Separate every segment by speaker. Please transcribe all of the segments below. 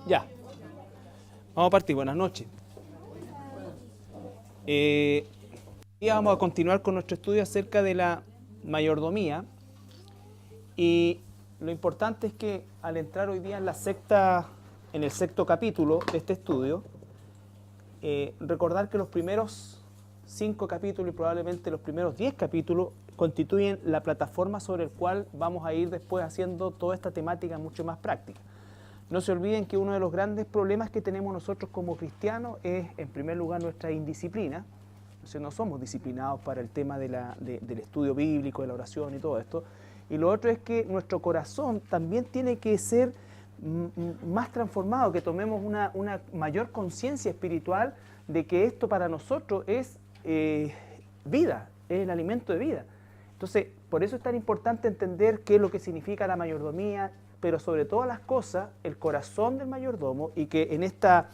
Speaker 1: Ya, vamos a partir. Buenas noches. Y vamos a continuar con nuestro estudio acerca de la mayordomía. Y lo importante es que al entrar hoy día en el sexto capítulo de este estudio, recordar que los primeros 5 capítulos y probablemente los primeros 10 capítulos constituyen la plataforma sobre el cual vamos a ir después haciendo toda esta temática mucho más práctica. No se olviden que uno de los grandes problemas que tenemos nosotros como cristianos es, en primer lugar, nuestra indisciplina. O sea, no somos disciplinados para el tema del estudio bíblico, de la oración y todo esto. Y lo otro es que nuestro corazón también tiene que ser más transformado, que tomemos una mayor conciencia espiritual de que esto para nosotros es vida, es el alimento de vida. Entonces, por eso es tan importante entender qué es lo que significa la mayordomía, pero sobre todas las cosas, el corazón del mayordomo, y que en esta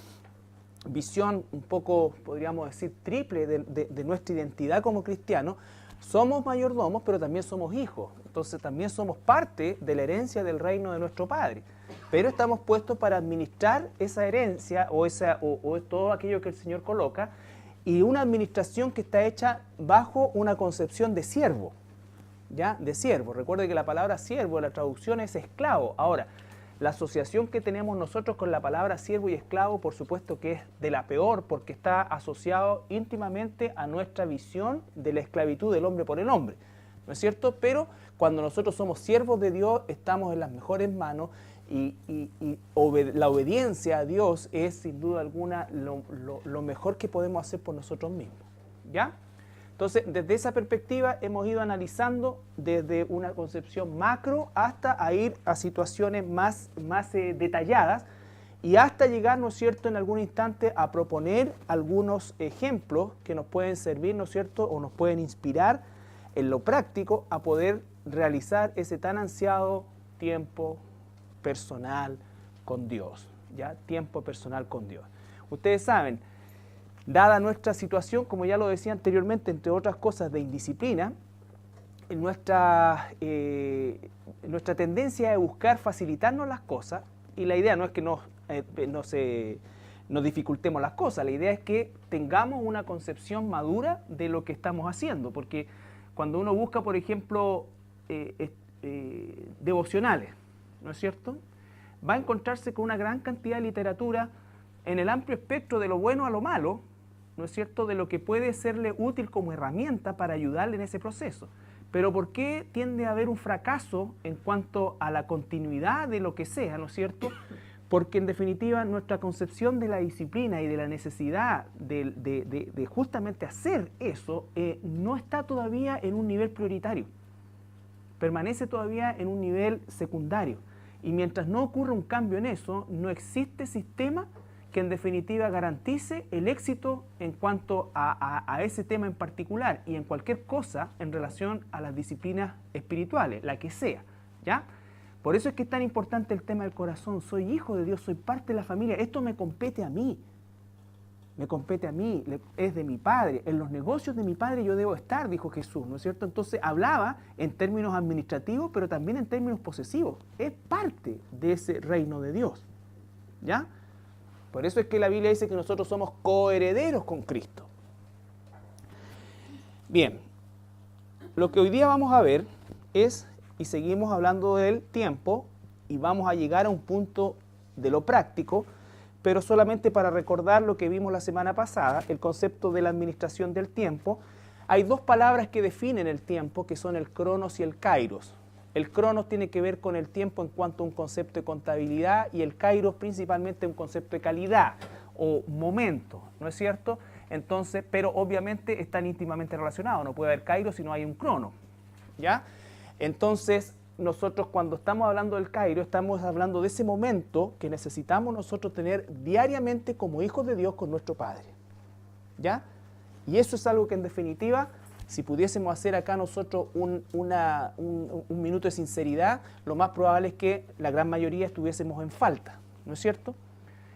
Speaker 1: visión un poco, podríamos decir, triple de nuestra identidad como cristianos, somos mayordomos, pero también somos hijos. Entonces también somos parte de la herencia del reino de nuestro Padre. Pero estamos puestos para administrar esa herencia o todo aquello que el Señor coloca, y una administración que está hecha bajo una concepción de siervo. ¿Ya? De siervo. Recuerde que la palabra siervo, la traducción es esclavo. Ahora, la asociación que tenemos nosotros con la palabra siervo y esclavo, por supuesto que es de la peor, porque está asociado íntimamente a nuestra visión de la esclavitud del hombre por el hombre, ¿no es cierto? Pero cuando nosotros somos siervos de Dios, estamos en las mejores manos, y la obediencia a Dios es sin duda alguna lo mejor que podemos hacer por nosotros mismos. ¿Ya? Entonces, desde esa perspectiva hemos ido analizando desde una concepción macro hasta a ir a situaciones más detalladas, y hasta llegar, ¿no es cierto?, en algún instante a proponer algunos ejemplos que nos pueden servir, ¿no es cierto?, o nos pueden inspirar en lo práctico a poder realizar ese tan ansiado tiempo personal con Dios, ¿ya? Tiempo personal con Dios. Ustedes saben, dada nuestra situación, como ya lo decía anteriormente, entre otras cosas de indisciplina, nuestra tendencia es buscar facilitarnos las cosas, y la idea no es que nos dificultemos las cosas, la idea es que tengamos una concepción madura de lo que estamos haciendo, porque cuando uno busca, por ejemplo, devocionales, ¿no es cierto?, va a encontrarse con una gran cantidad de literatura en el amplio espectro de lo bueno a lo malo, ¿no es cierto?, de lo que puede serle útil como herramienta para ayudarle en ese proceso. Pero ¿por qué tiende a haber un fracaso en cuanto a la continuidad de lo que sea, ¿no es cierto? Porque en definitiva nuestra concepción de la disciplina y de la necesidad de justamente hacer eso no está todavía en un nivel prioritario, permanece todavía en un nivel secundario. Y mientras no ocurra un cambio en eso, no existe sistema que en definitiva garantice el éxito en cuanto a ese tema en particular, y en cualquier cosa en relación a las disciplinas espirituales, la que sea, ¿ya? Por eso es que es tan importante el tema del corazón. Soy hijo de Dios, soy parte de la familia, esto me compete a mí, es de mi Padre, en los negocios de mi Padre yo debo estar, dijo Jesús, ¿no es cierto? Entonces hablaba en términos administrativos, pero también en términos posesivos, es parte de ese reino de Dios, ¿ya? Por eso es que la Biblia dice que nosotros somos coherederos con Cristo. Bien, lo que hoy día vamos a ver es, y seguimos hablando del tiempo, y vamos a llegar a un punto de lo práctico, pero solamente para recordar lo que vimos la semana pasada, el concepto de la administración del tiempo. Hay dos palabras que definen el tiempo, que son el cronos y el kairos. El cronos tiene que ver con el tiempo en cuanto a un concepto de contabilidad, y el kairos principalmente un concepto de calidad o momento, ¿no es cierto? Entonces, pero obviamente están íntimamente relacionados, no puede haber kairos si no hay un crono, ¿ya? Entonces, nosotros cuando estamos hablando del kairos, estamos hablando de ese momento que necesitamos nosotros tener diariamente como hijos de Dios con nuestro Padre, ¿ya? Y eso es algo que en definitiva, si pudiésemos hacer acá nosotros un minuto de sinceridad, lo más probable es que la gran mayoría estuviésemos en falta, ¿no es cierto?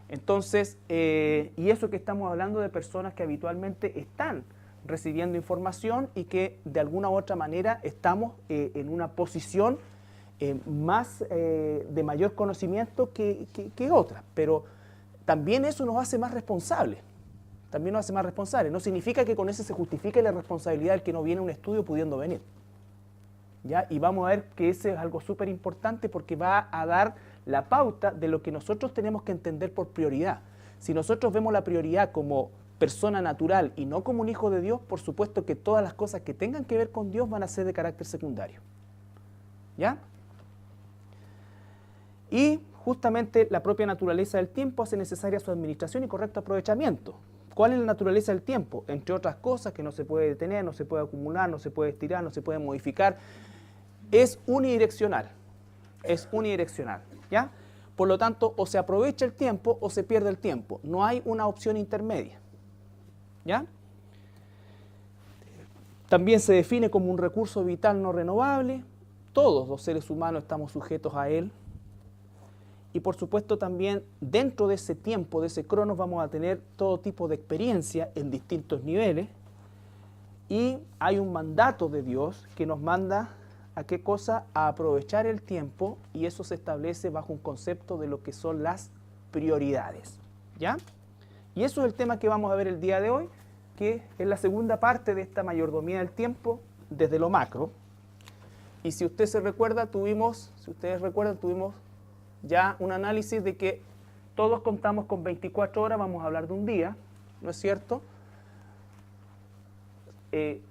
Speaker 1: Entonces, y eso que estamos hablando de personas que habitualmente están recibiendo información y que de alguna u otra manera estamos en una posición más de mayor conocimiento que otras, pero también eso nos hace más responsables. También nos hace más responsables. No significa que con eso se justifique la responsabilidad del que no viene a un estudio pudiendo venir. ¿Ya? Y vamos a ver que ese es algo súper importante porque va a dar la pauta de lo que nosotros tenemos que entender por prioridad. Si nosotros vemos la prioridad como persona natural y no como un hijo de Dios, por supuesto que todas las cosas que tengan que ver con Dios van a ser de carácter secundario. ¿Ya? Y justamente la propia naturaleza del tiempo hace necesaria su administración y correcto aprovechamiento. ¿Cuál es la naturaleza del tiempo? Entre otras cosas, que no se puede detener, no se puede acumular, no se puede estirar, no se puede modificar. Es unidireccional. Es unidireccional. ¿Ya? Por lo tanto, o se aprovecha el tiempo o se pierde el tiempo. No hay una opción intermedia. ¿Ya? También se define como un recurso vital no renovable. Todos los seres humanos estamos sujetos a él. Y por supuesto también dentro de ese tiempo, de ese cronos, vamos a tener todo tipo de experiencia en distintos niveles. Y hay un mandato de Dios que nos manda a qué cosa, a aprovechar el tiempo, y eso se establece bajo un concepto de lo que son las prioridades. ¿Ya? Y eso es el tema que vamos a ver el día de hoy, que es la segunda parte de esta mayordomía del tiempo desde lo macro. Y si usted se recuerda, tuvimos ya un análisis de que todos contamos con 24 horas, vamos a hablar de un día, ¿no es cierto? En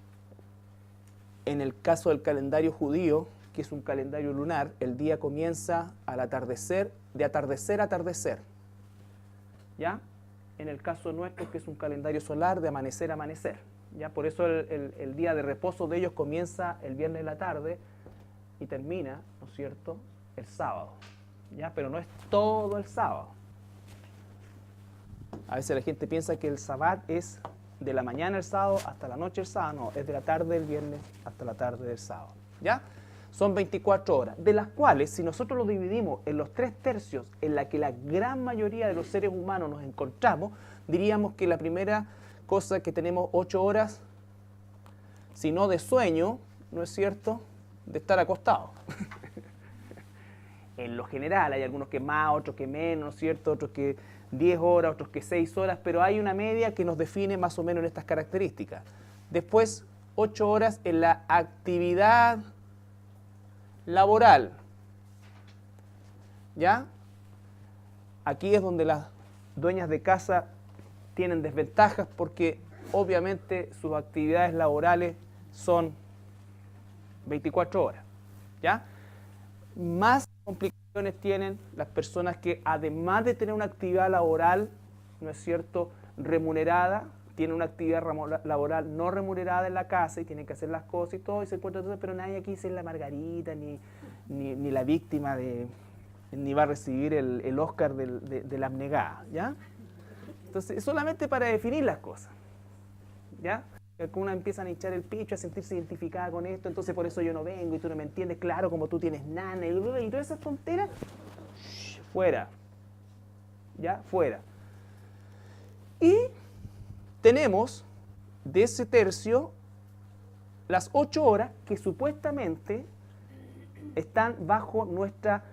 Speaker 1: el caso del calendario judío, que es un calendario lunar, el día comienza al atardecer, de atardecer a atardecer. ¿Ya? En el caso nuestro, que es un calendario solar, de amanecer a amanecer. ¿Ya? Por eso el día de reposo de ellos comienza el viernes de la tarde y termina, ¿no es cierto?, el sábado. ¿Ya? Pero no es todo el sábado. A veces la gente piensa que el sabbat es de la mañana el sábado hasta la noche el sábado. No, es de la tarde del viernes hasta la tarde del sábado. ¿Ya? Son 24 horas, de las cuales, si nosotros lo dividimos en los 3/3 en la que la gran mayoría de los seres humanos nos encontramos, diríamos que la primera cosa que tenemos 8 horas, si no de sueño, ¿no es cierto?, de estar acostado. En lo general, hay algunos que más, otros que menos, ¿no es cierto?, otros que 10 horas, otros que 6 horas, pero hay una media que nos define más o menos en estas características. Después, 8 horas en la actividad laboral. ¿Ya? Aquí es donde las dueñas de casa tienen desventajas porque obviamente sus actividades laborales son 24 horas. ¿Ya? Más complicaciones tienen las personas que, además de tener una actividad laboral, ¿no es cierto?, remunerada, tienen una actividad laboral no remunerada en la casa y tienen que hacer las cosas y todo, y se encuentran todo, pero nadie aquí es la Margarita, ni la víctima ni va a recibir el Oscar de la abnegada, ¿ya? Entonces, solamente para definir las cosas, ¿ya? Algunas empiezan a hinchar el pecho, a sentirse identificada con esto, entonces por eso yo no vengo y tú no me entiendes, claro, como tú tienes nana y todas esas tonteras, fuera, ¿ya? Fuera. Y tenemos de ese tercio las 8 horas que supuestamente están bajo nuestra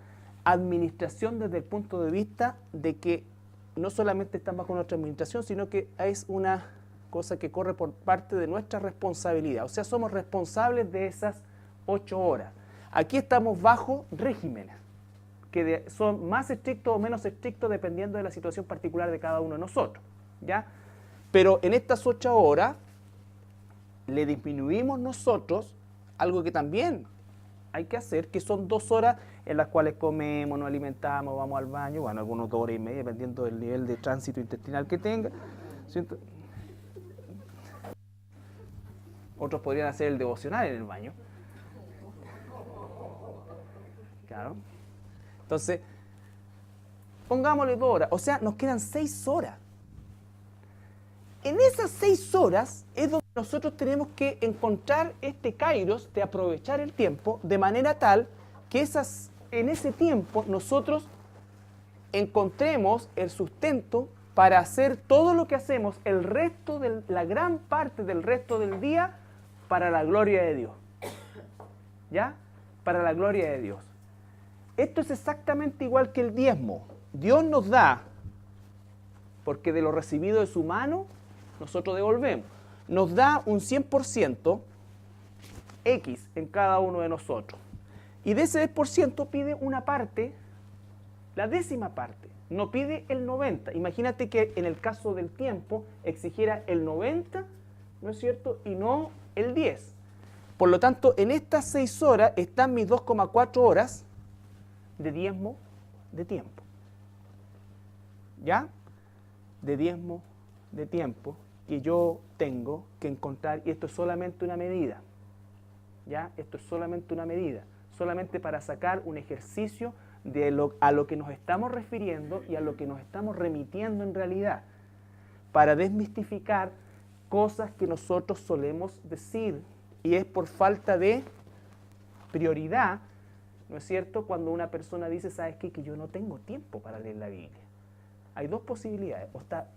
Speaker 1: administración desde el punto de vista de que no solamente están bajo nuestra administración, sino que es una cosa que corre por parte de nuestra responsabilidad. O sea, somos responsables de esas 8 horas. Aquí estamos bajo regímenes que son más estrictos o menos estrictos dependiendo de la situación particular de cada uno de nosotros, ¿ya? Pero en estas 8 horas le disminuimos nosotros algo que también hay que hacer, que son 2 horas en las cuales comemos, nos alimentamos, vamos al baño, bueno, algunos 2 horas y media, dependiendo del nivel de tránsito intestinal que tenga. ¿Cierto? Otros podrían hacer el devocional en el baño. Claro. Entonces, pongámosle 2 horas, o sea, nos quedan 6 horas. En esas 6 horas es donde nosotros tenemos que encontrar este kairos de aprovechar el tiempo de manera tal que en ese tiempo nosotros encontremos el sustento para hacer todo lo que hacemos el resto la gran parte del resto del día para la gloria de Dios. ¿Ya? Para la gloria de Dios. Esto es exactamente igual que el diezmo. Dios nos da, porque de lo recibido de su mano, nosotros devolvemos. Nos da un 100% X en cada uno de nosotros. Y de ese 10% pide una parte, la décima parte. No pide el 90. Imagínate que en el caso del tiempo exigiera el 90, ¿no es cierto? Y no el 10. Por lo tanto, en estas 6 horas están mis 2,4 horas de diezmo de tiempo. ¿Ya? De diezmo de tiempo que yo tengo que encontrar, y esto es solamente una medida. ¿Ya? Esto es solamente una medida. Solamente para sacar un ejercicio de a lo que nos estamos refiriendo y a lo que nos estamos remitiendo en realidad, para desmistificar cosas que nosotros solemos decir, y es por falta de prioridad, ¿no es cierto? Cuando una persona dice, ¿sabes qué? Que yo no tengo tiempo para leer la Biblia. Hay dos posibilidades: o está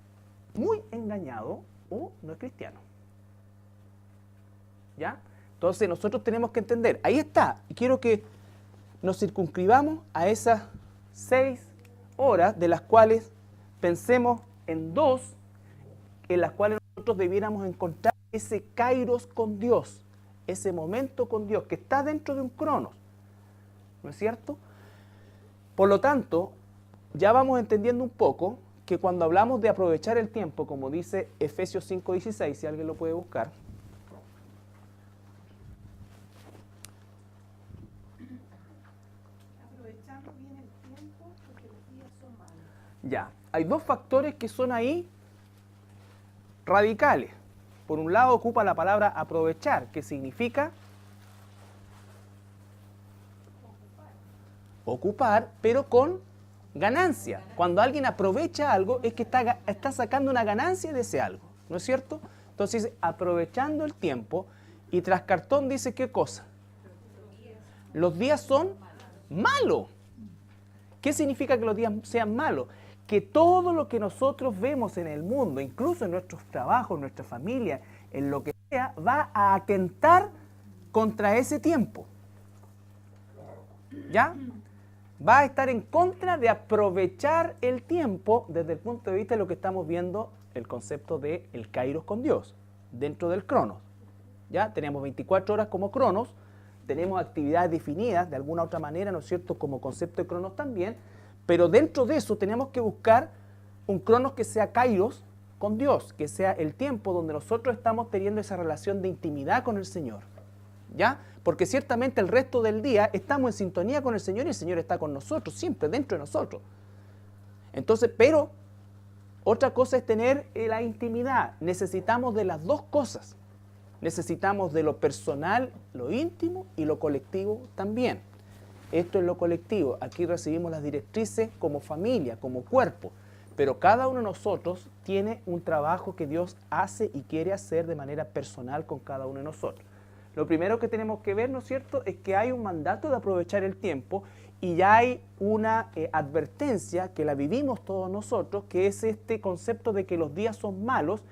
Speaker 1: muy engañado o no es cristiano. ¿Ya? Entonces nosotros tenemos que entender, ahí está, quiero que nos circunscribamos a esas 6 horas, de las cuales pensemos en 2, en las cuales nosotros debiéramos encontrar ese kairos con Dios, ese momento con Dios, que está dentro de un cronos, ¿no es cierto? Por lo tanto, ya vamos entendiendo un poco que cuando hablamos de aprovechar el tiempo, como dice Efesios 5:16, si alguien lo puede buscar, ya, hay dos factores que son ahí radicales. Por un lado ocupa la palabra aprovechar, que significa ocupar, pero con ganancia. Cuando alguien aprovecha algo es que está sacando una ganancia de ese algo, ¿no es cierto? Entonces, aprovechando el tiempo, y tras cartón dice ¿qué cosa? Los días son malos. ¿Qué significa que los días sean malos? Que todo lo que nosotros vemos en el mundo, incluso en nuestros trabajos, en nuestra familia, en lo que sea, va a atentar contra ese tiempo. ¿Ya? Va a estar en contra de aprovechar el tiempo desde el punto de vista de lo que estamos viendo, el concepto de el kairos con Dios, dentro del cronos. ¿Ya? Tenemos 24 horas como cronos, tenemos actividades definidas de alguna otra manera, ¿no es cierto?, como concepto de cronos también, pero dentro de eso tenemos que buscar un cronos que sea kairos con Dios, que sea el tiempo donde nosotros estamos teniendo esa relación de intimidad con el Señor, ¿ya? Porque ciertamente el resto del día estamos en sintonía con el Señor y el Señor está con nosotros, siempre dentro de nosotros. Entonces, pero otra cosa es tener la intimidad. Necesitamos de las dos cosas. Necesitamos de lo personal, lo íntimo, y lo colectivo también. Esto es lo colectivo. Aquí recibimos las directrices como familia, como cuerpo. Pero cada uno de nosotros tiene un trabajo que Dios hace y quiere hacer de manera personal con cada uno de nosotros. Lo primero que tenemos que ver, ¿no es cierto?, es que hay un mandato de aprovechar el tiempo, y ya hay una advertencia que la vivimos todos nosotros, que es este concepto de que los días son malos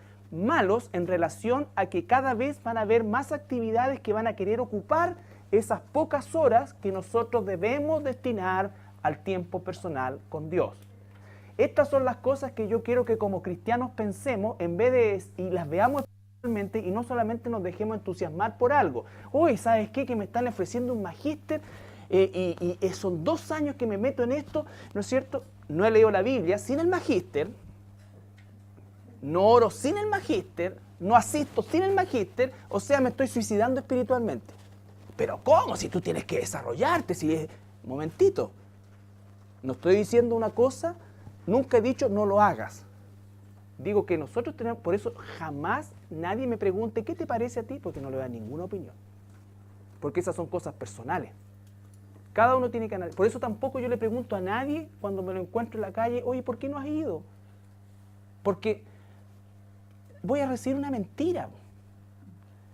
Speaker 1: en relación a que cada vez van a haber más actividades que van a querer ocupar esas pocas horas que nosotros debemos destinar al tiempo personal con Dios. Estas son las cosas que yo quiero que como cristianos pensemos en vez de, y las veamos espiritualmente, y no solamente nos dejemos entusiasmar por algo. Oye, ¿sabes qué? Que me están ofreciendo un magíster y son 2 años que me meto en esto, ¿no es cierto? No he leído la Biblia sin el magíster, no oro sin el magíster, no asisto sin el magíster, o sea, me estoy suicidando espiritualmente. Pero ¿cómo? Si tú tienes que desarrollarte, si es... Momentito, no estoy diciendo una cosa, nunca he dicho no lo hagas. Digo que nosotros tenemos, por eso jamás nadie me pregunte ¿qué te parece a ti? Porque no le da ninguna opinión. Porque esas son cosas personales. Cada uno tiene que analizar. Por eso tampoco yo le pregunto a nadie cuando me lo encuentro en la calle, oye, ¿por qué no has ido? Porque voy a recibir una mentira.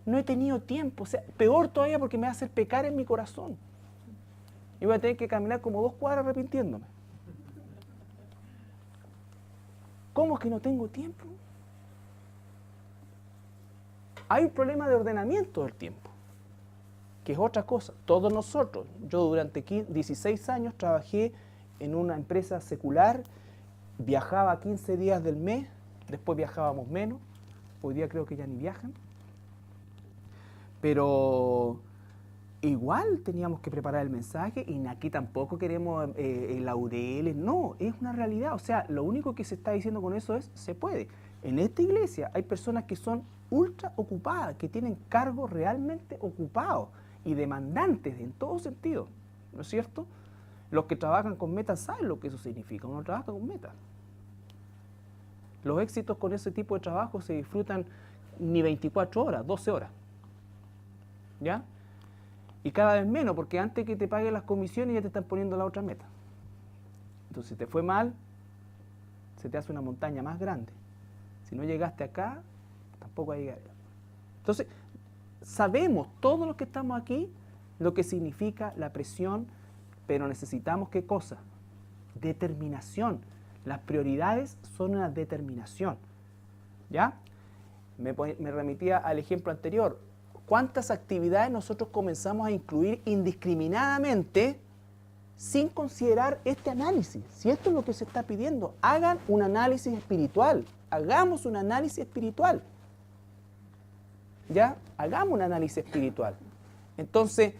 Speaker 1: No he tenido tiempo. O sea, peor todavía, porque me va a hacer pecar en mi corazón. Y voy a tener que caminar como 2 cuadras arrepintiéndome. ¿Cómo es que no tengo tiempo? Hay un problema de ordenamiento del tiempo. que es otra cosa. Todos nosotros, yo durante 16 años trabajé en una empresa secular, viajaba 15 días del mes, después viajábamos menos, hoy día creo que ya ni viajan, pero igual teníamos que preparar el mensaje y aquí tampoco queremos laureles, no, es una realidad. O sea, lo único que se está diciendo con eso es, se puede. En esta iglesia hay personas que son ultra ocupadas, que tienen cargos realmente ocupados y demandantes en todo sentido, ¿no es cierto? Los que trabajan con metas saben lo que eso significa, uno trabaja con metas. Los éxitos con ese tipo de trabajo se disfrutan ni 24 horas, 12 horas, ¿ya? Y cada vez menos, porque antes que te paguen las comisiones ya te están poniendo la otra meta. Entonces, si te fue mal, se te hace una montaña más grande. Si no llegaste acá, tampoco vas a llegar. Entonces, sabemos, todos los que estamos aquí, lo que significa la presión, pero necesitamos ¿qué cosa? Determinación. Las prioridades son una determinación. ¿Ya? Me remitía al ejemplo anterior. ¿Cuántas actividades nosotros comenzamos a incluir indiscriminadamente sin considerar este análisis? Si esto es lo que se está pidiendo, hagan un análisis espiritual. Hagamos un análisis espiritual. ¿Ya? Hagamos un análisis espiritual. Entonces,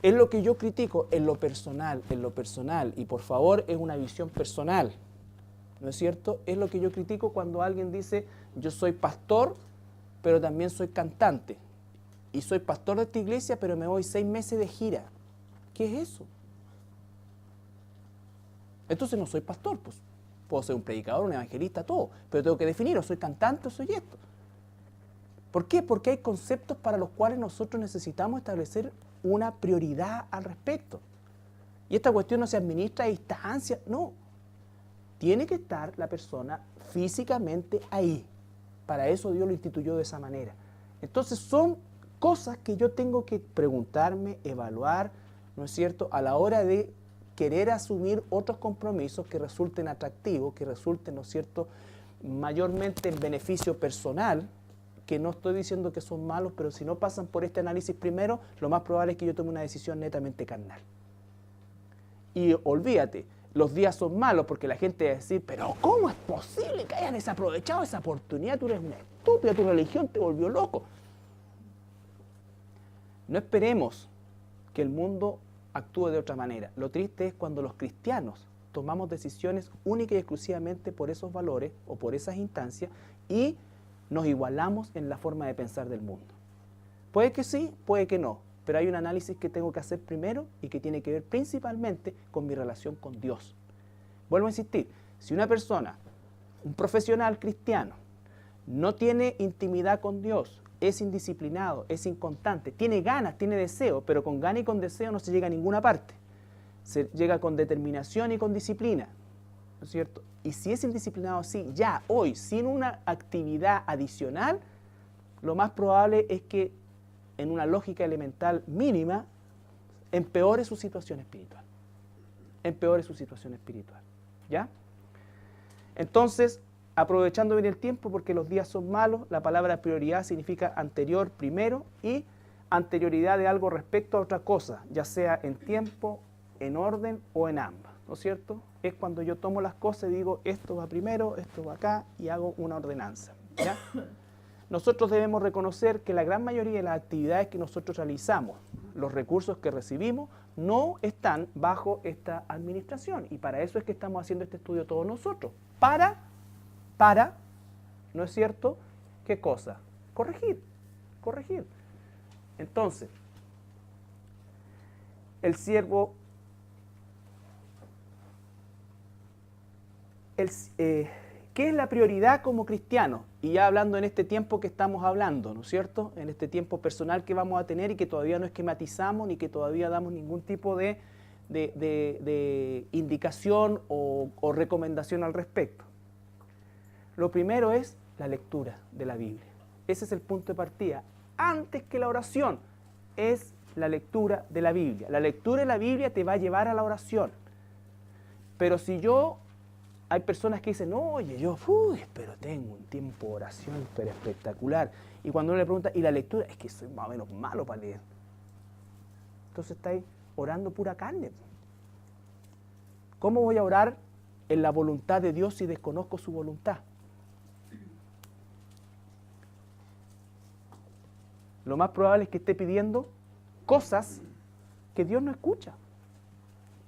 Speaker 1: es lo que yo critico en lo personal, y por favor, es una visión personal, ¿no es cierto? Es lo que yo critico cuando alguien dice, yo soy pastor, pero también soy cantante, y soy pastor de esta iglesia, pero me voy 6 meses de gira. ¿Qué es eso? Entonces no soy pastor, pues. Puedo ser un predicador, un evangelista, todo, pero tengo que definir, o soy cantante o soy esto. ¿Por qué? Porque hay conceptos para los cuales nosotros necesitamos establecer una prioridad al respecto. Y esta cuestión no se administra a distancia, no. Tiene que estar la persona físicamente ahí. Para eso Dios lo instituyó de esa manera. Entonces son cosas que yo tengo que preguntarme, evaluar, ¿no es cierto?, a la hora de querer asumir otros compromisos que resulten atractivos, que resulten, ¿no es cierto?, mayormente en beneficio personal, que no estoy diciendo que son malos, pero si no pasan por este análisis primero, lo más probable es que yo tome una decisión netamente carnal. Y olvídate, los días son malos porque la gente va a decir, pero ¿cómo es posible que hayan desaprovechado esa oportunidad? Tú eres una estúpida, tu religión te volvió loco. No esperemos que el mundo actúe de otra manera. Lo triste es cuando los cristianos tomamos decisiones única y exclusivamente por esos valores o por esas instancias y nos igualamos en la forma de pensar del mundo. Puede que sí, puede que no, pero hay un análisis que tengo que hacer primero y que tiene que ver principalmente con mi relación con Dios. Vuelvo a insistir, si una persona, un profesional cristiano, no tiene intimidad con Dios, es indisciplinado, es inconstante, tiene ganas, tiene deseo, pero con ganas y con deseo no se llega a ninguna parte. Se llega con determinación y con disciplina, ¿no es cierto? Y si es indisciplinado así, ya, hoy, sin una actividad adicional, lo más probable es que en una lógica elemental mínima, empeore su situación espiritual. Empeore su situación espiritual, ¿ya? Entonces, aprovechando bien el tiempo, porque los días son malos, la palabra prioridad significa anterior, primero, y anterioridad de algo respecto a otra cosa, ya sea en tiempo, en orden o en ambas, ¿no es cierto? Es cuando yo tomo las cosas y digo, esto va primero, esto va acá, y hago una ordenanza, ¿ya? Nosotros debemos reconocer que la gran mayoría de las actividades que nosotros realizamos, los recursos que recibimos, no están bajo esta administración, y para eso es que estamos haciendo este estudio todos nosotros, para, ¿no es cierto? ¿Qué cosa? Corregir. Entonces, el siervo, ¿qué es la prioridad como cristiano? Y ya hablando en este tiempo que estamos hablando, ¿no es cierto? En este tiempo personal que vamos a tener y que todavía no esquematizamos ni que todavía damos ningún tipo de indicación o recomendación al respecto. Lo primero es la lectura de la Biblia. Ese es el punto de partida. Antes que la oración es la lectura de la Biblia. La lectura de la Biblia te va a llevar a la oración. Pero si hay personas que dicen, no, oye, pero tengo un tiempo de oración pero espectacular. Y cuando uno le pregunta, ¿y la lectura? Es que soy más o menos malo para leer. Entonces estáis orando pura carne. ¿Cómo voy a orar en la voluntad de Dios si desconozco su voluntad? Lo más probable es que esté pidiendo cosas que Dios no escucha.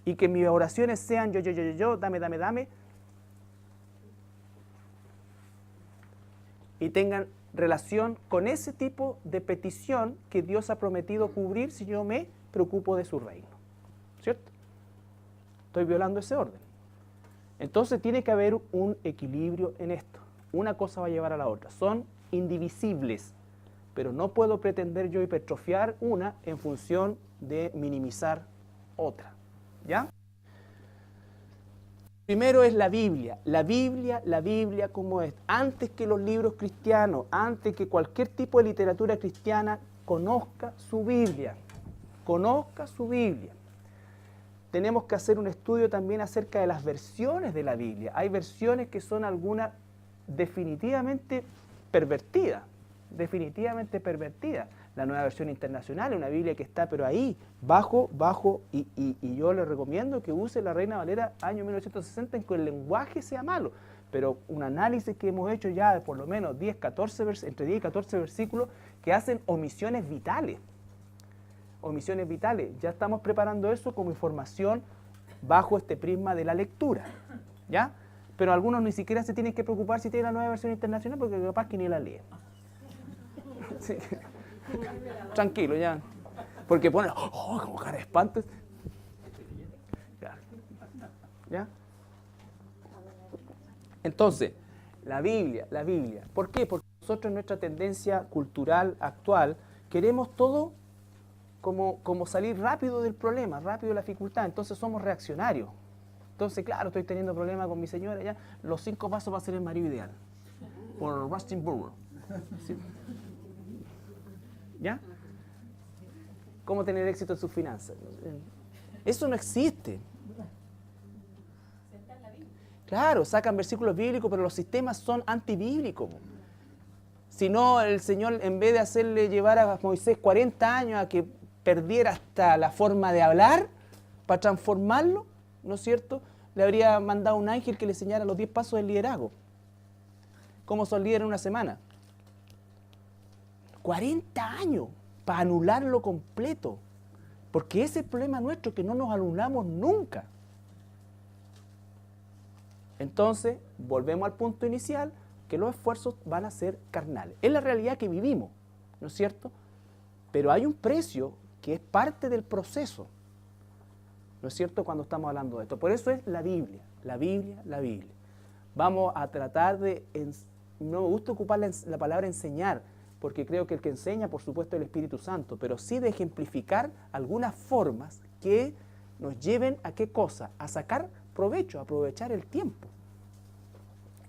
Speaker 1: Y que mis oraciones sean yo, dame. Y tengan relación con ese tipo de petición que Dios ha prometido cubrir si yo me preocupo de su reino. ¿Cierto? Estoy violando ese orden. Entonces tiene que haber un equilibrio en esto. Una cosa va a llevar a la otra. Son indivisibles, pero no puedo pretender yo hipertrofiar una en función de minimizar otra. ¿Ya? Primero es la Biblia. La Biblia como es. Antes que los libros cristianos, antes que cualquier tipo de literatura cristiana, conozca su Biblia. Conozca su Biblia. Tenemos que hacer un estudio también acerca de las versiones de la Biblia. Hay versiones que son algunas definitivamente pervertidas. La Nueva Versión Internacional es una Biblia que está pero ahí, bajo, y yo le recomiendo que use la Reina Valera año 1960 en que el lenguaje sea malo, pero un análisis que hemos hecho ya de por lo menos entre 10 y 14 versículos que hacen omisiones vitales. Ya estamos preparando eso como información bajo este prisma de la lectura, ¿ya? Pero algunos ni siquiera se tienen que preocupar si tienen la Nueva Versión Internacional porque capaz que ni la leen. Sí. Tranquilo, ya. Porque ponen, como cara de espanto. ¿Ya? Entonces, la Biblia. ¿Por qué? Porque nosotros en nuestra tendencia cultural actual queremos todo como salir rápido del problema, rápido de la dificultad. Entonces somos reaccionarios. Entonces, claro, estoy teniendo problemas con mi señora, ya. Los 5 pasos para ser el marido ideal. Por Rustin Burrow. ¿Sí? ¿Ya? ¿Cómo tener éxito en sus finanzas? Eso no existe. Claro, sacan versículos bíblicos, pero los sistemas son antibíblicos. Si no, el Señor, en vez de hacerle llevar a Moisés 40 años a que perdiera hasta la forma de hablar, para transformarlo, ¿no es cierto?, le habría mandado un ángel que le enseñara los 10 pasos del liderazgo. ¿Cómo son líderes en una semana? 40 años para anularlo completo. Porque ese es el problema nuestro, que no nos anulamos nunca. Entonces, volvemos al punto inicial, que los esfuerzos van a ser carnales. Es la realidad que vivimos, ¿no es cierto? Pero hay un precio que es parte del proceso, ¿no es cierto?, cuando estamos hablando de esto. Por eso es la Biblia. Vamos a tratar de... No me gusta ocupar la palabra enseñar, porque creo que el que enseña, por supuesto, es el Espíritu Santo, pero sí de ejemplificar algunas formas que nos lleven a qué cosa, a sacar provecho, a aprovechar el tiempo.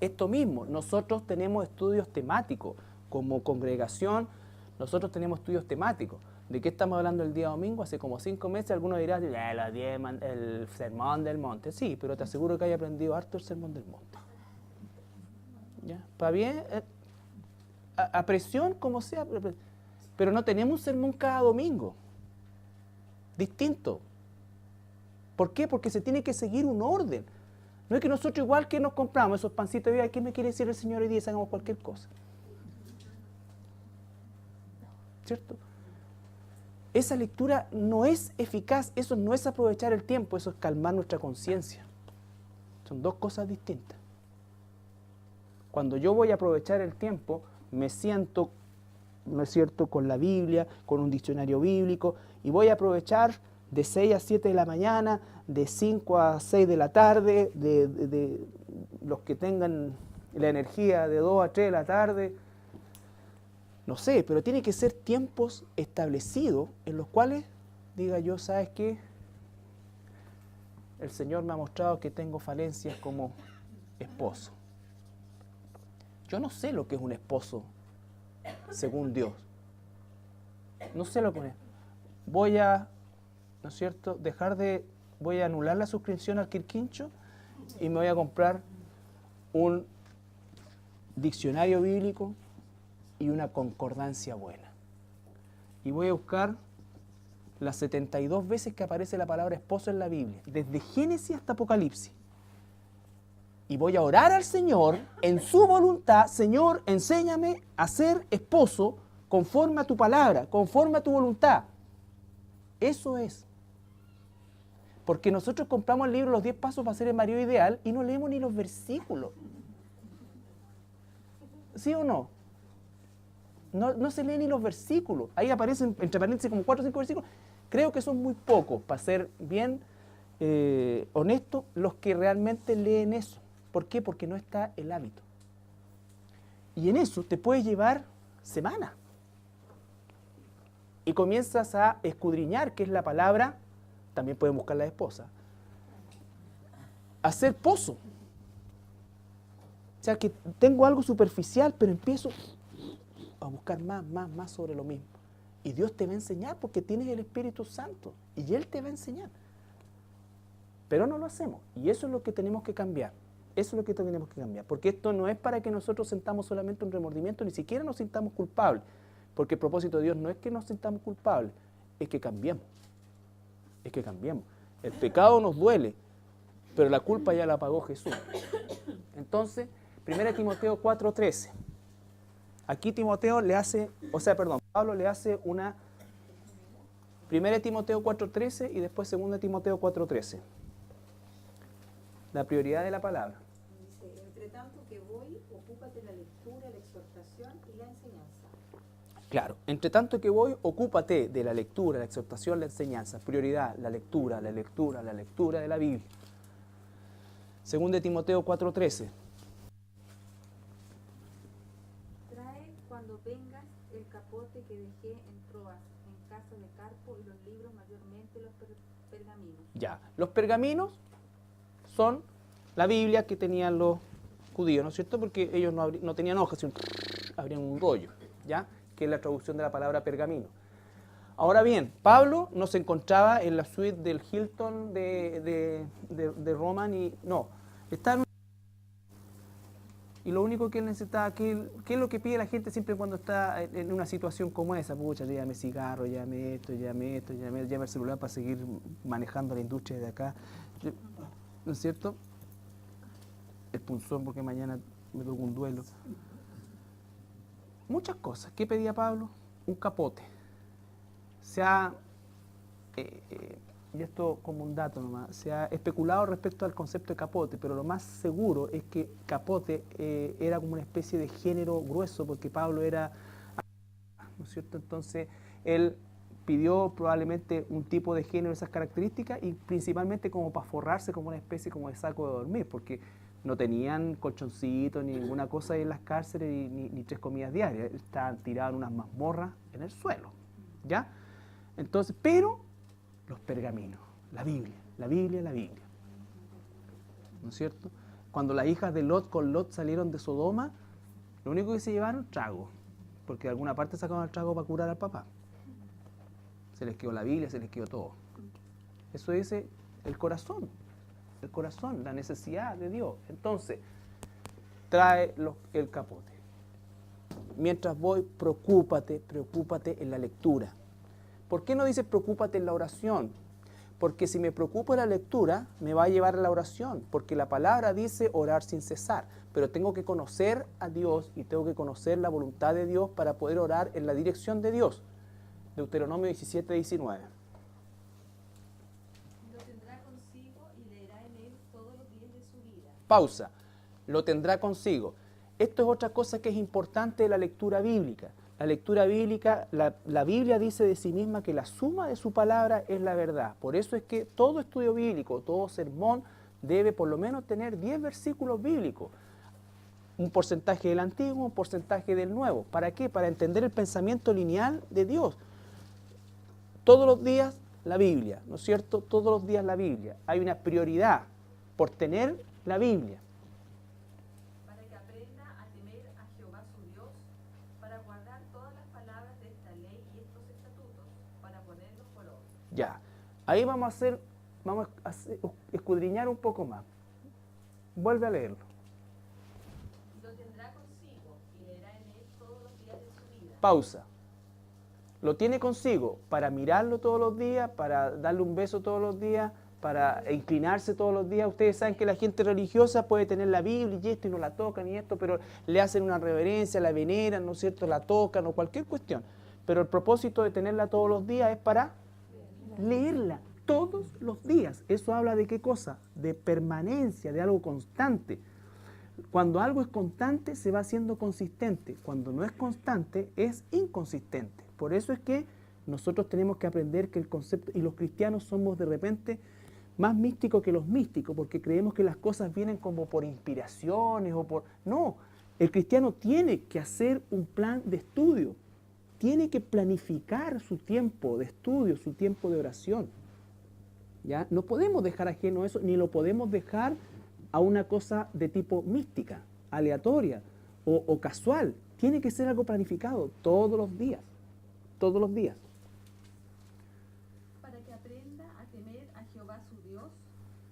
Speaker 1: Esto mismo, nosotros tenemos estudios temáticos, como congregación, nosotros tenemos estudios temáticos. ¿De qué estamos hablando el día domingo? Hace como 5 meses, algunos dirán, el sermón del monte. Sí, pero te aseguro que hay aprendido harto el sermón del monte. ¿Ya? ¿Para bien? A presión, como sea, pero no tenemos un sermón cada domingo. Distinto. ¿Por qué? Porque se tiene que seguir un orden. No es que nosotros igual que nos compramos esos pancitos de vida, ¿qué me quiere decir el Señor hoy día? Hagamos cualquier cosa. ¿Cierto? Esa lectura no es eficaz, eso no es aprovechar el tiempo, eso es calmar nuestra conciencia. Son dos cosas distintas. Cuando yo voy a aprovechar el tiempo, me siento, ¿no es cierto?, con la Biblia, con un diccionario bíblico, y voy a aprovechar de 6 a 7 de la mañana, de 5 a 6 de la tarde, de los que tengan la energía de 2 a 3 de la tarde, no sé, pero tiene que ser tiempos establecidos en los cuales diga yo, ¿sabes qué? El Señor me ha mostrado que tengo falencias como esposo. Yo no sé lo que es un esposo según Dios. No sé lo que es. Voy a, ¿no es cierto?, voy a anular la suscripción al Quirquincho y me voy a comprar un diccionario bíblico y una concordancia buena. Y voy a buscar las 72 veces que aparece la palabra esposo en la Biblia, desde Génesis hasta Apocalipsis. Y voy a orar al Señor en su voluntad. Señor, enséñame a ser esposo conforme a tu palabra, conforme a tu voluntad. Eso es. Porque nosotros compramos el libro Los 10 Pasos para ser el marido ideal y no leemos ni los versículos. ¿Sí o no? No se leen ni los versículos. Ahí aparecen entre paréntesis como 4 o 5 versículos. Creo que son muy pocos, para ser bien honesto, los que realmente leen eso. ¿Por qué? Porque no está el hábito. Y en eso te puede llevar semanas. Y comienzas a escudriñar qué es la palabra, también puedes buscar la esposa, hacer pozo. O sea que tengo algo superficial, pero empiezo a buscar más sobre lo mismo. Y Dios te va a enseñar porque tienes el Espíritu Santo y Él te va a enseñar. Pero no lo hacemos y eso es lo que tenemos que cambiar. Eso es lo que tenemos que cambiar. Porque esto no es para que nosotros sintamos solamente un remordimiento, ni siquiera nos sintamos culpables. Porque el propósito de Dios no es que nos sintamos culpables, es que cambiemos. Es que cambiemos. El pecado nos duele, pero la culpa ya la pagó Jesús. Entonces, 1 Timoteo 4:13. Aquí Pablo le hace una 1 Timoteo 4:13 y después 2 Timoteo 4:13. La prioridad de la palabra.
Speaker 2: Dice, entre tanto que voy, ocúpate la lectura, la exhortación y la enseñanza.
Speaker 1: Claro, entre tanto que voy, ocúpate de la lectura, la exhortación, la enseñanza. Prioridad, la lectura de la Biblia. 2 Timoteo 4:13.
Speaker 2: Trae cuando vengas el capote que dejé en Troas, en casa de Carpo, y los libros, mayormente los pergaminos.
Speaker 1: Ya, los pergaminos son la Biblia que tenían los judíos, ¿no es cierto? Porque ellos no tenían hojas, sino abrían un rollo, ¿ya? Que es la traducción de la palabra pergamino. Ahora bien, Pablo no se encontraba en la suite del Hilton de Roma, está en y lo único que él necesitaba, ¿qué es lo que pide la gente siempre cuando está en una situación como esa? Pucha, llame cigarro, llame esto, llame el celular para seguir manejando la industria de acá. ¿No es cierto? El punzón porque mañana me toca un duelo. Muchas cosas. ¿Qué pedía Pablo? Un capote. Y esto como un dato nomás, se ha especulado respecto al concepto de capote, pero lo más seguro es que capote era como una especie de género grueso, porque Pablo era, ¿no es cierto? Entonces, él pidió probablemente un tipo de género, esas características, y principalmente como para forrarse como una especie como de saco de dormir, porque no tenían colchoncitos ni ninguna cosa ahí en las cárceles, ni 3 comidas diarias, estaban tirados en unas mazmorras en el suelo, ¿ya? Entonces, pero los pergaminos, la Biblia, ¿no es cierto? Cuando las hijas de Lot con Lot salieron de Sodoma, lo único que se llevaron, trago, porque de alguna parte sacaron el trago para curar al papá. Se les quedó la Biblia, se les quedó todo. Eso dice el corazón, la necesidad de Dios. Entonces, trae el capote. Mientras voy, preocúpate en la lectura. ¿Por qué no dice preocúpate en la oración? Porque si me preocupo en la lectura, me va a llevar a la oración, porque la palabra dice orar sin cesar, pero tengo que conocer a Dios y tengo que conocer la voluntad de Dios para poder orar en la dirección de Dios. Deuteronomio 17:19.
Speaker 2: Lo tendrá consigo y leerá en él todos los días de su vida.
Speaker 1: Pausa. Lo tendrá consigo. Esto es otra cosa que es importante de la lectura bíblica. La lectura bíblica, la Biblia dice de sí misma que la suma de su palabra es la verdad. Por eso es que todo estudio bíblico, todo sermón debe por lo menos tener 10 versículos bíblicos. Un porcentaje del Antiguo, un porcentaje del Nuevo. ¿Para qué? Para entender el pensamiento lineal de Dios. Todos los días la Biblia, ¿no es cierto? Todos los días la Biblia. Hay una prioridad por tener la Biblia.
Speaker 2: Para que aprenda a temer a Jehová su Dios, para guardar todas las palabras de esta ley y estos estatutos, para ponerlos por obra.
Speaker 1: Ya, ahí vamos a escudriñar un poco más. Vuelve a leerlo.
Speaker 2: Lo tendrá consigo y leerá en él todos los días de su vida.
Speaker 1: Pausa. Lo tiene consigo para mirarlo todos los días, para darle un beso todos los días, para inclinarse todos los días. Ustedes saben que la gente religiosa puede tener la Biblia y esto y no la tocan y esto, pero le hacen una reverencia, la veneran, ¿no es cierto?, la tocan o cualquier cuestión. Pero el propósito de tenerla todos los días es para leerla todos los días. Eso habla de qué cosa? De permanencia, de algo constante. Cuando algo es constante se va haciendo consistente. Cuando no es constante es inconsistente. Por eso es que nosotros tenemos que aprender que el concepto, y los cristianos somos de repente más místicos que los místicos, porque creemos que las cosas vienen como por inspiraciones o por... No, el cristiano tiene que hacer un plan de estudio, tiene que planificar su tiempo de estudio, su tiempo de oración. ¿Ya? No podemos dejar ajeno eso, ni lo podemos dejar a una cosa de tipo mística, aleatoria o casual. Tiene que ser algo planificado todos los días, todos los días.
Speaker 2: Para que aprenda a temer a Jehová su Dios,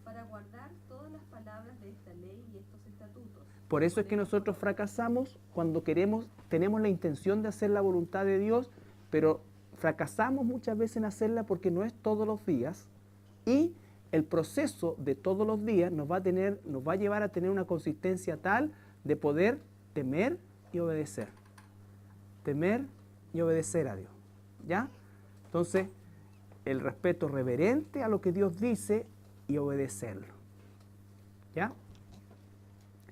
Speaker 2: para guardar todas las palabras de esta ley y estos estatutos.
Speaker 1: Por eso es que nosotros fracasamos cuando tenemos la intención de hacer la voluntad de Dios, pero fracasamos muchas veces en hacerla porque no es todos los días, y el proceso de todos los días nos va a llevar a tener una consistencia tal de poder temer y obedecer. Temer y obedecer a Dios. ¿Ya? Entonces, el respeto reverente a lo que Dios dice y obedecerlo. ¿Ya?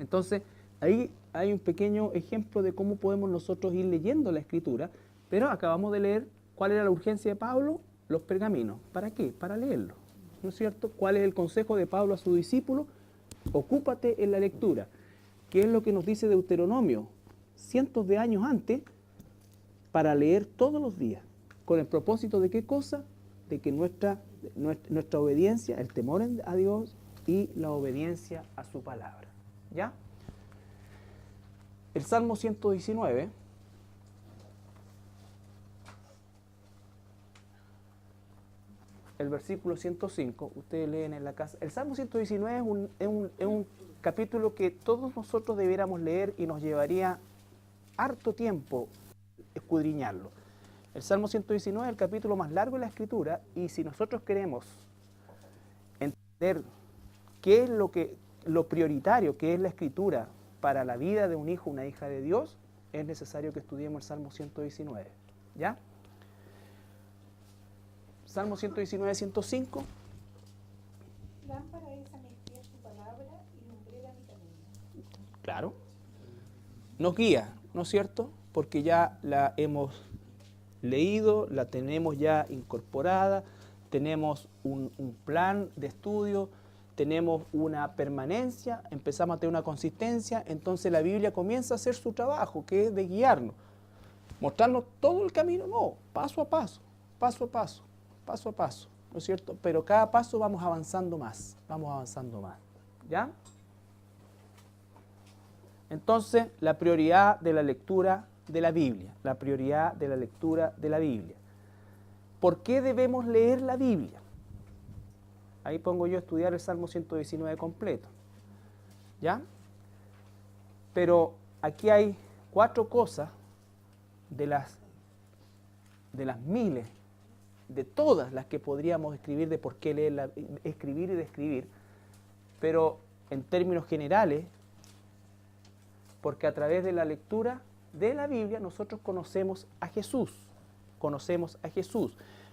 Speaker 1: Entonces, ahí hay un pequeño ejemplo de cómo podemos nosotros ir leyendo la Escritura, pero acabamos de leer cuál era la urgencia de Pablo, los pergaminos. ¿Para qué? Para leerlo. ¿No es cierto? ¿Cuál es el consejo de Pablo a su discípulo? Ocúpate en la lectura. ¿Qué es lo que nos dice Deuteronomio? Cientos de años antes, para leer todos los días. ¿Con el propósito de qué cosa? De que nuestra obediencia, el temor a Dios y la obediencia a su palabra. ¿Ya? El Salmo 119... el versículo 105, ustedes leen en la casa. El Salmo 119 es un capítulo que todos nosotros debiéramos leer y nos llevaría harto tiempo escudriñarlo. El Salmo 119 es el capítulo más largo de la Escritura, y si nosotros queremos entender qué es lo prioritario que es la Escritura para la vida de un hijo o una hija de Dios, es necesario que estudiemos el Salmo 119. ¿Ya? Salmo 119, 105.
Speaker 3: Lámpara es a mis pies tu palabra y lumbrera mi camino.
Speaker 1: Claro. Nos guía, ¿no es cierto? Porque ya la hemos leído, la tenemos ya incorporada, tenemos un plan de estudio, tenemos una permanencia, empezamos a tener una consistencia, entonces la Biblia comienza a hacer su trabajo, que es de guiarnos. Mostrarnos todo el camino, no, paso a paso, paso a paso. Paso a paso, ¿no es cierto? Pero cada paso vamos avanzando más, ¿ya? Entonces, la prioridad de la lectura de la Biblia, ¿Por qué debemos leer la Biblia? Ahí pongo yo a estudiar el Salmo 119 completo, ¿ya? Pero aquí hay 4 cosas de las miles, de todas las que podríamos escribir de por qué leer escribir y describir, pero en términos generales, porque a través de la lectura de la Biblia nosotros conocemos a Jesús.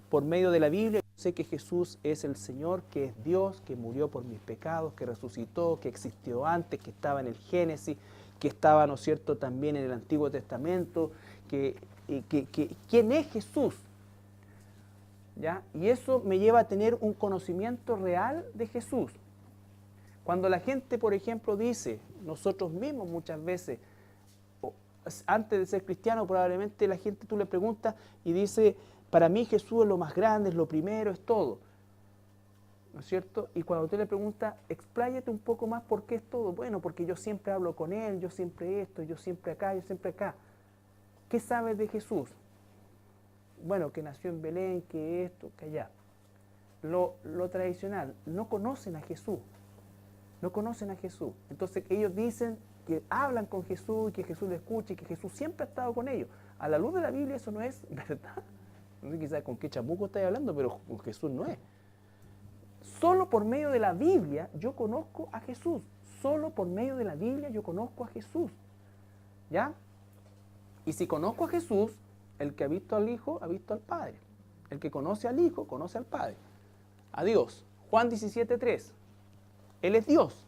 Speaker 1: Por medio de la Biblia yo sé que Jesús es el Señor, que es Dios, que murió por mis pecados, que resucitó, que existió antes, que estaba en el Génesis, que estaba, ¿no es cierto?, también en el Antiguo Testamento, ¿quién es Jesús? ¿Ya? Y eso me lleva a tener un conocimiento real de Jesús. Cuando la gente, por ejemplo, dice, nosotros mismos muchas veces, antes de ser cristiano, probablemente la gente, tú le preguntas y dice, para mí Jesús es lo más grande, es lo primero, es todo. ¿No es cierto? Y cuando usted le pregunta, expláyate un poco más, ¿por qué es todo? Bueno, porque yo siempre hablo con Él, yo siempre esto, yo siempre acá, yo siempre acá. ¿Qué sabes de Jesús? Bueno, que nació en Belén, que esto, que allá. Lo tradicional, no conocen a Jesús. Entonces ellos dicen que hablan con Jesús, que Jesús le escucha y que Jesús siempre ha estado con ellos. A la luz de la Biblia eso no es verdad. No sé quizás con qué chamuco estáis hablando, pero con Jesús no es. Solo por medio de la Biblia yo conozco a Jesús. Solo por medio de la Biblia yo conozco a Jesús. ¿Ya? Y si conozco a Jesús, el que ha visto al Hijo, ha visto al Padre. El que conoce al Hijo, conoce al Padre. A Dios. Juan 17:3. Él es Dios.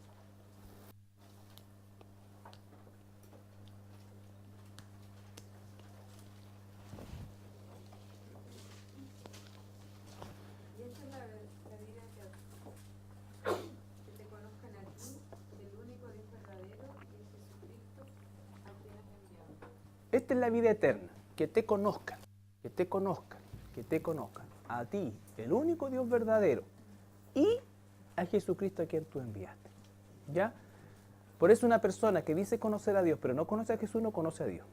Speaker 2: Y esta es la vida eterna, que te conozcan a ti, el único Dios verdadero, y a Jesucristo, a quien has enviado.
Speaker 1: Esta es la vida eterna, que te conozcan, que te conozcan, que te conozcan. A ti, el único Dios verdadero, y a Jesucristo a quien tú enviaste. ¿Ya? Por eso una persona que dice conocer a Dios, pero no conoce a Jesús, no conoce a Dios.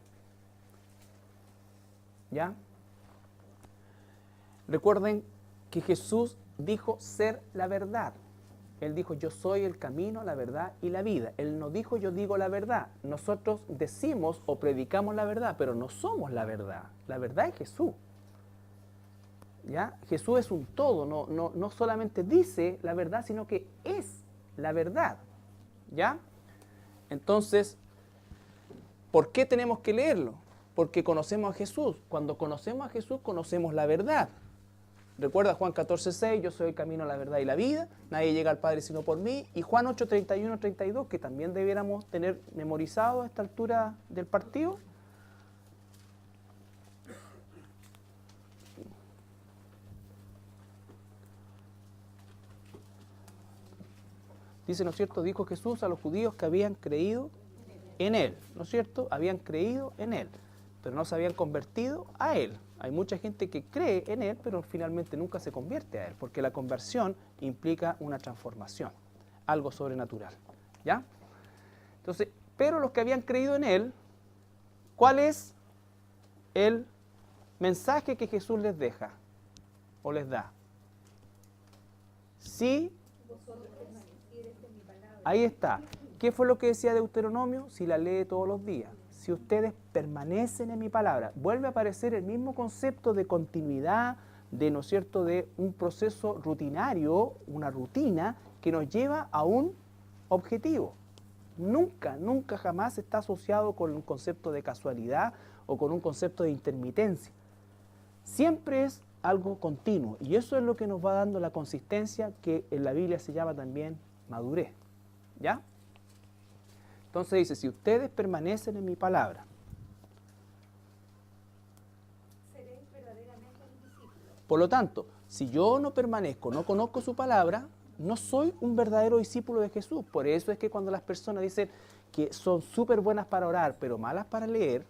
Speaker 1: ¿Ya? Recuerden que Jesús dijo ser la verdad. Él dijo, yo soy el camino, la verdad y la vida. Él no dijo, yo digo la verdad. Nosotros decimos o predicamos la verdad, pero no somos la verdad. La verdad es Jesús. ¿Ya? Jesús es un todo, no solamente dice la verdad, sino que es la verdad. ¿Ya? Entonces, ¿por qué tenemos que leerlo? Porque conocemos a Jesús. Cuando conocemos a Jesús, conocemos la verdad. Recuerda Juan 14:6, yo soy el camino, la verdad y la vida, nadie llega al Padre sino por mí. Y Juan 8:31-32, que también debiéramos tener memorizado a esta altura del partido. Dice, ¿no es cierto? Dijo Jesús a los judíos que habían creído en Él, ¿no es cierto? Habían creído en Él, pero no se habían convertido a Él. Hay mucha gente que cree en Él, pero finalmente nunca se convierte a Él, porque la conversión implica una transformación, algo sobrenatural, ¿ya? Entonces, pero los que habían creído en Él, ¿cuál es el mensaje que Jesús les deja o les da? Sí, ahí está. ¿Qué fue lo que decía Deuteronomio? Si la lee todos los días. Si ustedes permanecen en mi palabra, vuelve a aparecer el mismo concepto de continuidad, de, ¿no es cierto?, de un proceso rutinario, una rutina que nos lleva a un objetivo. Nunca, nunca jamás está asociado con un concepto de casualidad o con un concepto de intermitencia. Siempre es algo continuo y eso es lo que nos va dando la consistencia que en la Biblia se llama también madurez. ¿Ya? Entonces dice, si ustedes permanecen en mi palabra,
Speaker 3: Seréis verdaderamente mis discípulos.
Speaker 1: por lo tanto, si yo no permanezco, no conozco su palabra, no soy un verdadero discípulo de Jesús. Por eso es que cuando las personas dicen que son súper buenas para orar, pero malas para leer,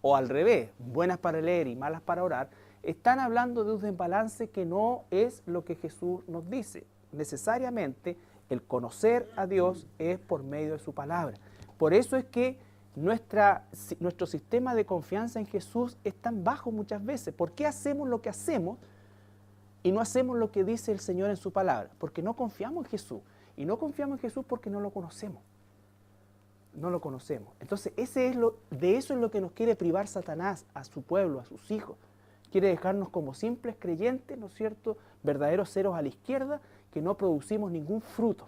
Speaker 1: o al revés, buenas para leer y malas para orar, están hablando de un desbalance que no es lo que Jesús nos dice. Necesariamente, el conocer a Dios es por medio de su palabra. Por eso es que nuestro sistema de confianza en Jesús es tan bajo muchas veces. ¿Por qué hacemos lo que hacemos y no hacemos lo que dice el Señor en su palabra? Porque no confiamos en Jesús. Y no confiamos en Jesús porque no lo conocemos. No lo conocemos. Entonces, de eso es lo que nos quiere privar Satanás a su pueblo, a sus hijos. Quiere dejarnos como simples creyentes, ¿no es cierto?, verdaderos ceros a la izquierda, que no producimos ningún fruto.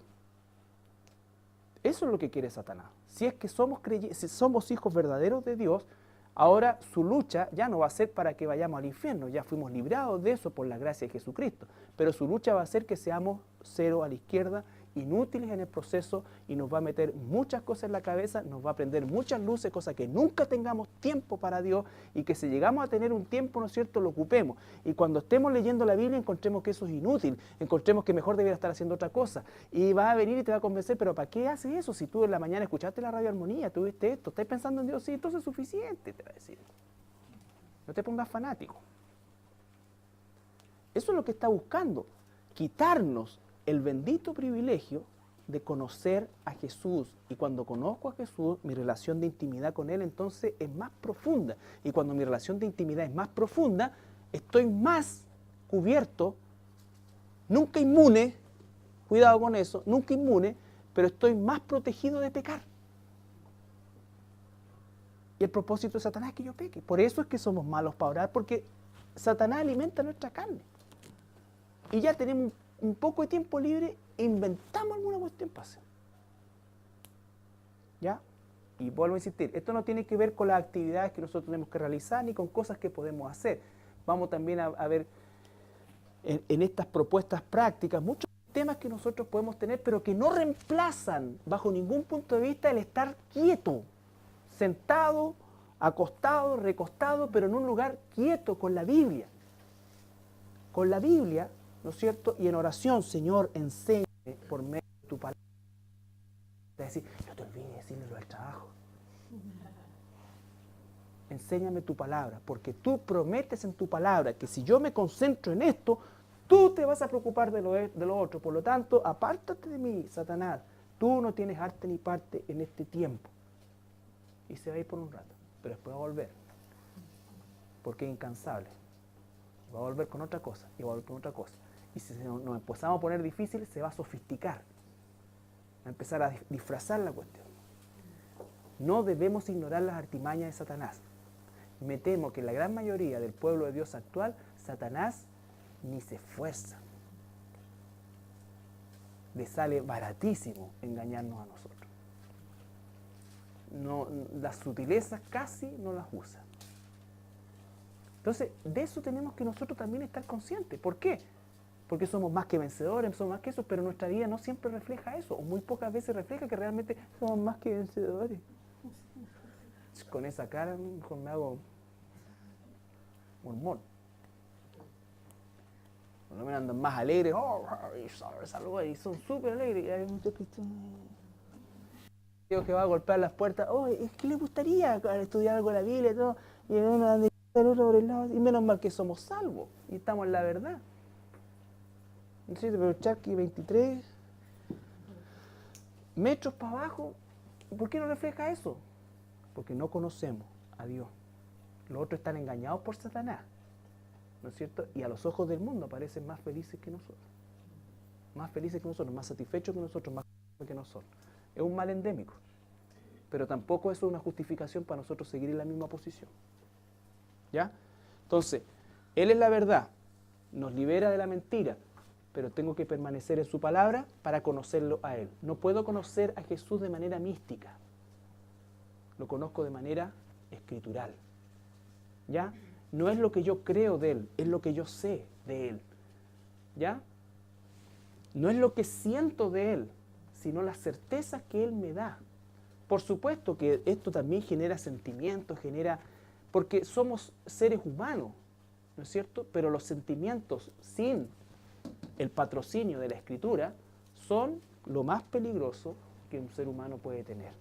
Speaker 1: Eso es lo que quiere Satanás. Si es que si somos hijos verdaderos de Dios, ahora su lucha ya no va a ser para que vayamos al infierno, ya fuimos librados de eso por la gracia de Jesucristo, pero su lucha va a ser que seamos cero a la izquierda, inútiles en el proceso y nos va a meter muchas cosas en la cabeza, nos va a prender muchas luces, cosas que nunca tengamos tiempo para Dios y que si llegamos a tener un tiempo, ¿no es cierto?, lo ocupemos. Y cuando estemos leyendo la Biblia encontremos que eso es inútil, encontremos que mejor debería estar haciendo otra cosa. Y va a venir y te va a convencer, pero ¿para qué haces eso? Si tú en la mañana escuchaste la Radio Armonía, tuviste esto, estás pensando en Dios, sí, entonces es suficiente, te va a decir. No te pongas fanático. Eso es lo que está buscando, quitarnos el bendito privilegio de conocer a Jesús. Y cuando conozco a Jesús, mi relación de intimidad con Él entonces es más profunda. Y cuando mi relación de intimidad es más profunda, estoy más cubierto, nunca inmune, cuidado con eso, nunca inmune, pero estoy más protegido de pecar. Y el propósito de Satanás es que yo peque. Por eso es que somos malos para orar, porque Satanás alimenta nuestra carne. Y ya tenemos un poco de tiempo libre e inventamos alguna cuestión para hacer. ¿Ya? Y vuelvo a insistir, esto no tiene que ver con las actividades que nosotros tenemos que realizar ni con cosas que podemos hacer. Vamos también a ver en estas propuestas prácticas muchos temas que nosotros podemos tener, pero que no reemplazan bajo ningún punto de vista el estar quieto, sentado, acostado, recostado, pero en un lugar quieto con la Biblia. Con la Biblia, ¿no es cierto? Y en oración, Señor, enséñame por medio de tu palabra. Es decir, no te olvides de decirle lo del trabajo. Enséñame tu palabra, porque tú prometes en tu palabra que si yo me concentro en esto, tú te vas a preocupar de lo otro. Por lo tanto, apártate de mí, Satanás. Tú no tienes arte ni parte en este tiempo. Y se va a ir por un rato, pero después va a volver. Porque es incansable. Va a volver con otra cosa, y va a volver con otra cosa. Y si nos empezamos a poner difíciles, se va a sofisticar. Va a empezar a disfrazar la cuestión. No debemos ignorar las artimañas de Satanás. Me temo que la gran mayoría del pueblo de Dios actual, Satanás ni se esfuerza. Le sale baratísimo engañarnos a nosotros. No, las sutilezas casi no las usa. Entonces, de eso tenemos que nosotros también estar conscientes. ¿Por qué? Porque somos más que vencedores, somos más que eso, pero nuestra vida no siempre refleja eso, o muy pocas veces refleja que realmente somos más que vencedores. Con esa cara mejor me hago mormón. Por lo menos andan más alegres, y son súper alegres. Y hay muchos cristianos que va a golpear las puertas, es que le gustaría estudiar algo de la Biblia y todo, y uno anda el otro por el lado, y menos mal que somos salvos, y estamos en la verdad. Pero Charqui 23 metros para abajo, ¿por qué no refleja eso? Porque no conocemos a Dios. Los otros están engañados por Satanás, ¿no es cierto? Y a los ojos del mundo parecen más felices que nosotros. Más felices que nosotros, más satisfechos que nosotros, más que nosotros. Es un mal endémico. Pero tampoco eso es una justificación para nosotros seguir en la misma posición. ¿Ya? Entonces, Él es la verdad, nos libera de la mentira, pero tengo que permanecer en su palabra para conocerlo a Él. No puedo conocer a Jesús de manera mística. Lo conozco de manera escritural. ¿Ya? No es lo que yo creo de Él, es lo que yo sé de Él. ¿Ya? No es lo que siento de Él, sino las certezas que Él me da. Por supuesto que esto también genera sentimientos, porque somos seres humanos, ¿no es cierto? Pero los sentimientos sin el patrocinio de la Escritura son lo más peligroso que un ser humano puede tener.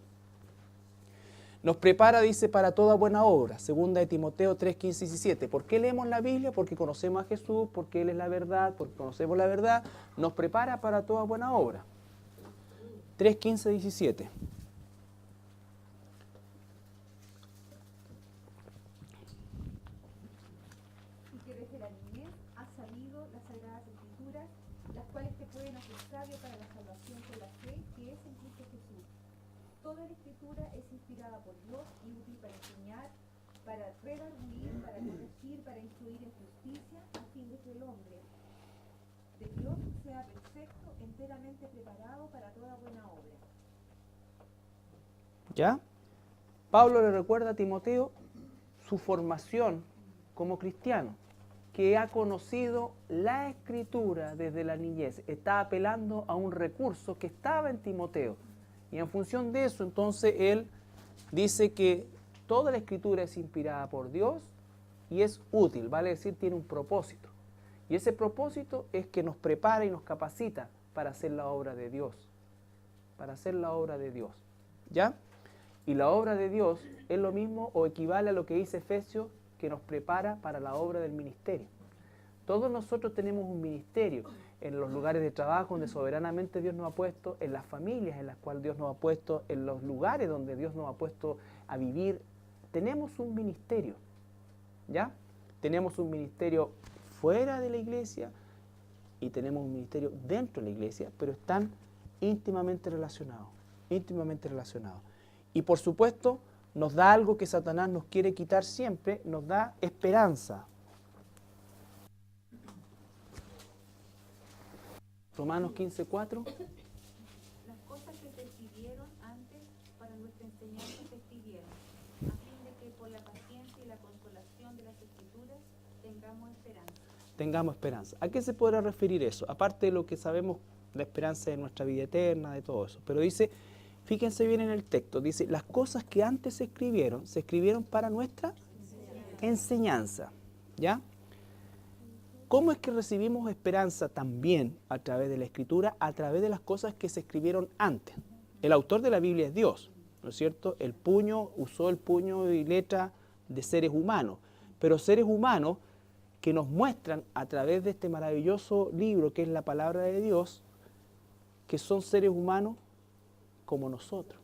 Speaker 1: Nos prepara, dice, para toda buena obra, 2 de Timoteo 3, 15 y 17. ¿Por qué leemos la Biblia? Porque conocemos a Jesús, porque Él es la verdad, porque conocemos la verdad. Nos prepara para toda buena obra. 3, 15 y 17.
Speaker 3: Y que desde la niñez has sabido las Sagradas Escrituras, las cuales te pueden hacer sabio para la salvación por la fe que es en Cristo Jesús. Toda la Escritura es inspirada por Dios y útil para enseñar, para redarguir, para corregir, para instruir en justicia, a fin de que el hombre de Dios sea perfecto, enteramente preparado para toda buena obra.
Speaker 1: ¿Ya? Pablo le recuerda a Timoteo su formación como cristiano, que ha conocido la Escritura desde la niñez. Está apelando a un recurso que estaba en Timoteo. Y en función de eso, entonces, él dice que toda la Escritura es inspirada por Dios y es útil, vale decir, tiene un propósito. Y ese propósito es que nos prepara y nos capacita para hacer la obra de Dios. Para hacer la obra de Dios. ¿Ya? Y la obra de Dios es lo mismo o equivale a lo que dice Efesios, que nos prepara para la obra del ministerio. Todos nosotros tenemos un ministerio en los lugares de trabajo donde soberanamente Dios nos ha puesto, en las familias en las cuales Dios nos ha puesto, en los lugares donde Dios nos ha puesto a vivir. Tenemos un ministerio, ¿ya? Tenemos un ministerio fuera de la iglesia y tenemos un ministerio dentro de la iglesia, pero están íntimamente relacionados, íntimamente relacionados. Y por supuesto, nos da algo que Satanás nos quiere quitar siempre, nos da esperanza. Romanos 15:4.
Speaker 3: Las cosas que se escribieron antes para nuestra enseñanza se escribieron, a fin de que por la paciencia y la consolación de las Escrituras tengamos esperanza.
Speaker 1: Tengamos esperanza. ¿A qué se podrá referir eso? Aparte de lo que sabemos, la esperanza de nuestra vida eterna, de todo eso. Pero dice, fíjense bien en el texto, dice, las cosas que antes se escribieron para nuestra enseñanza. ¿Ya? ¿Cómo es que recibimos esperanza también a través de la Escritura? A través de las cosas que se escribieron antes. El autor de la Biblia es Dios, ¿no es cierto? Usó el puño y letra de seres humanos, pero seres humanos que nos muestran a través de este maravilloso libro que es la palabra de Dios, que son seres humanos como nosotros.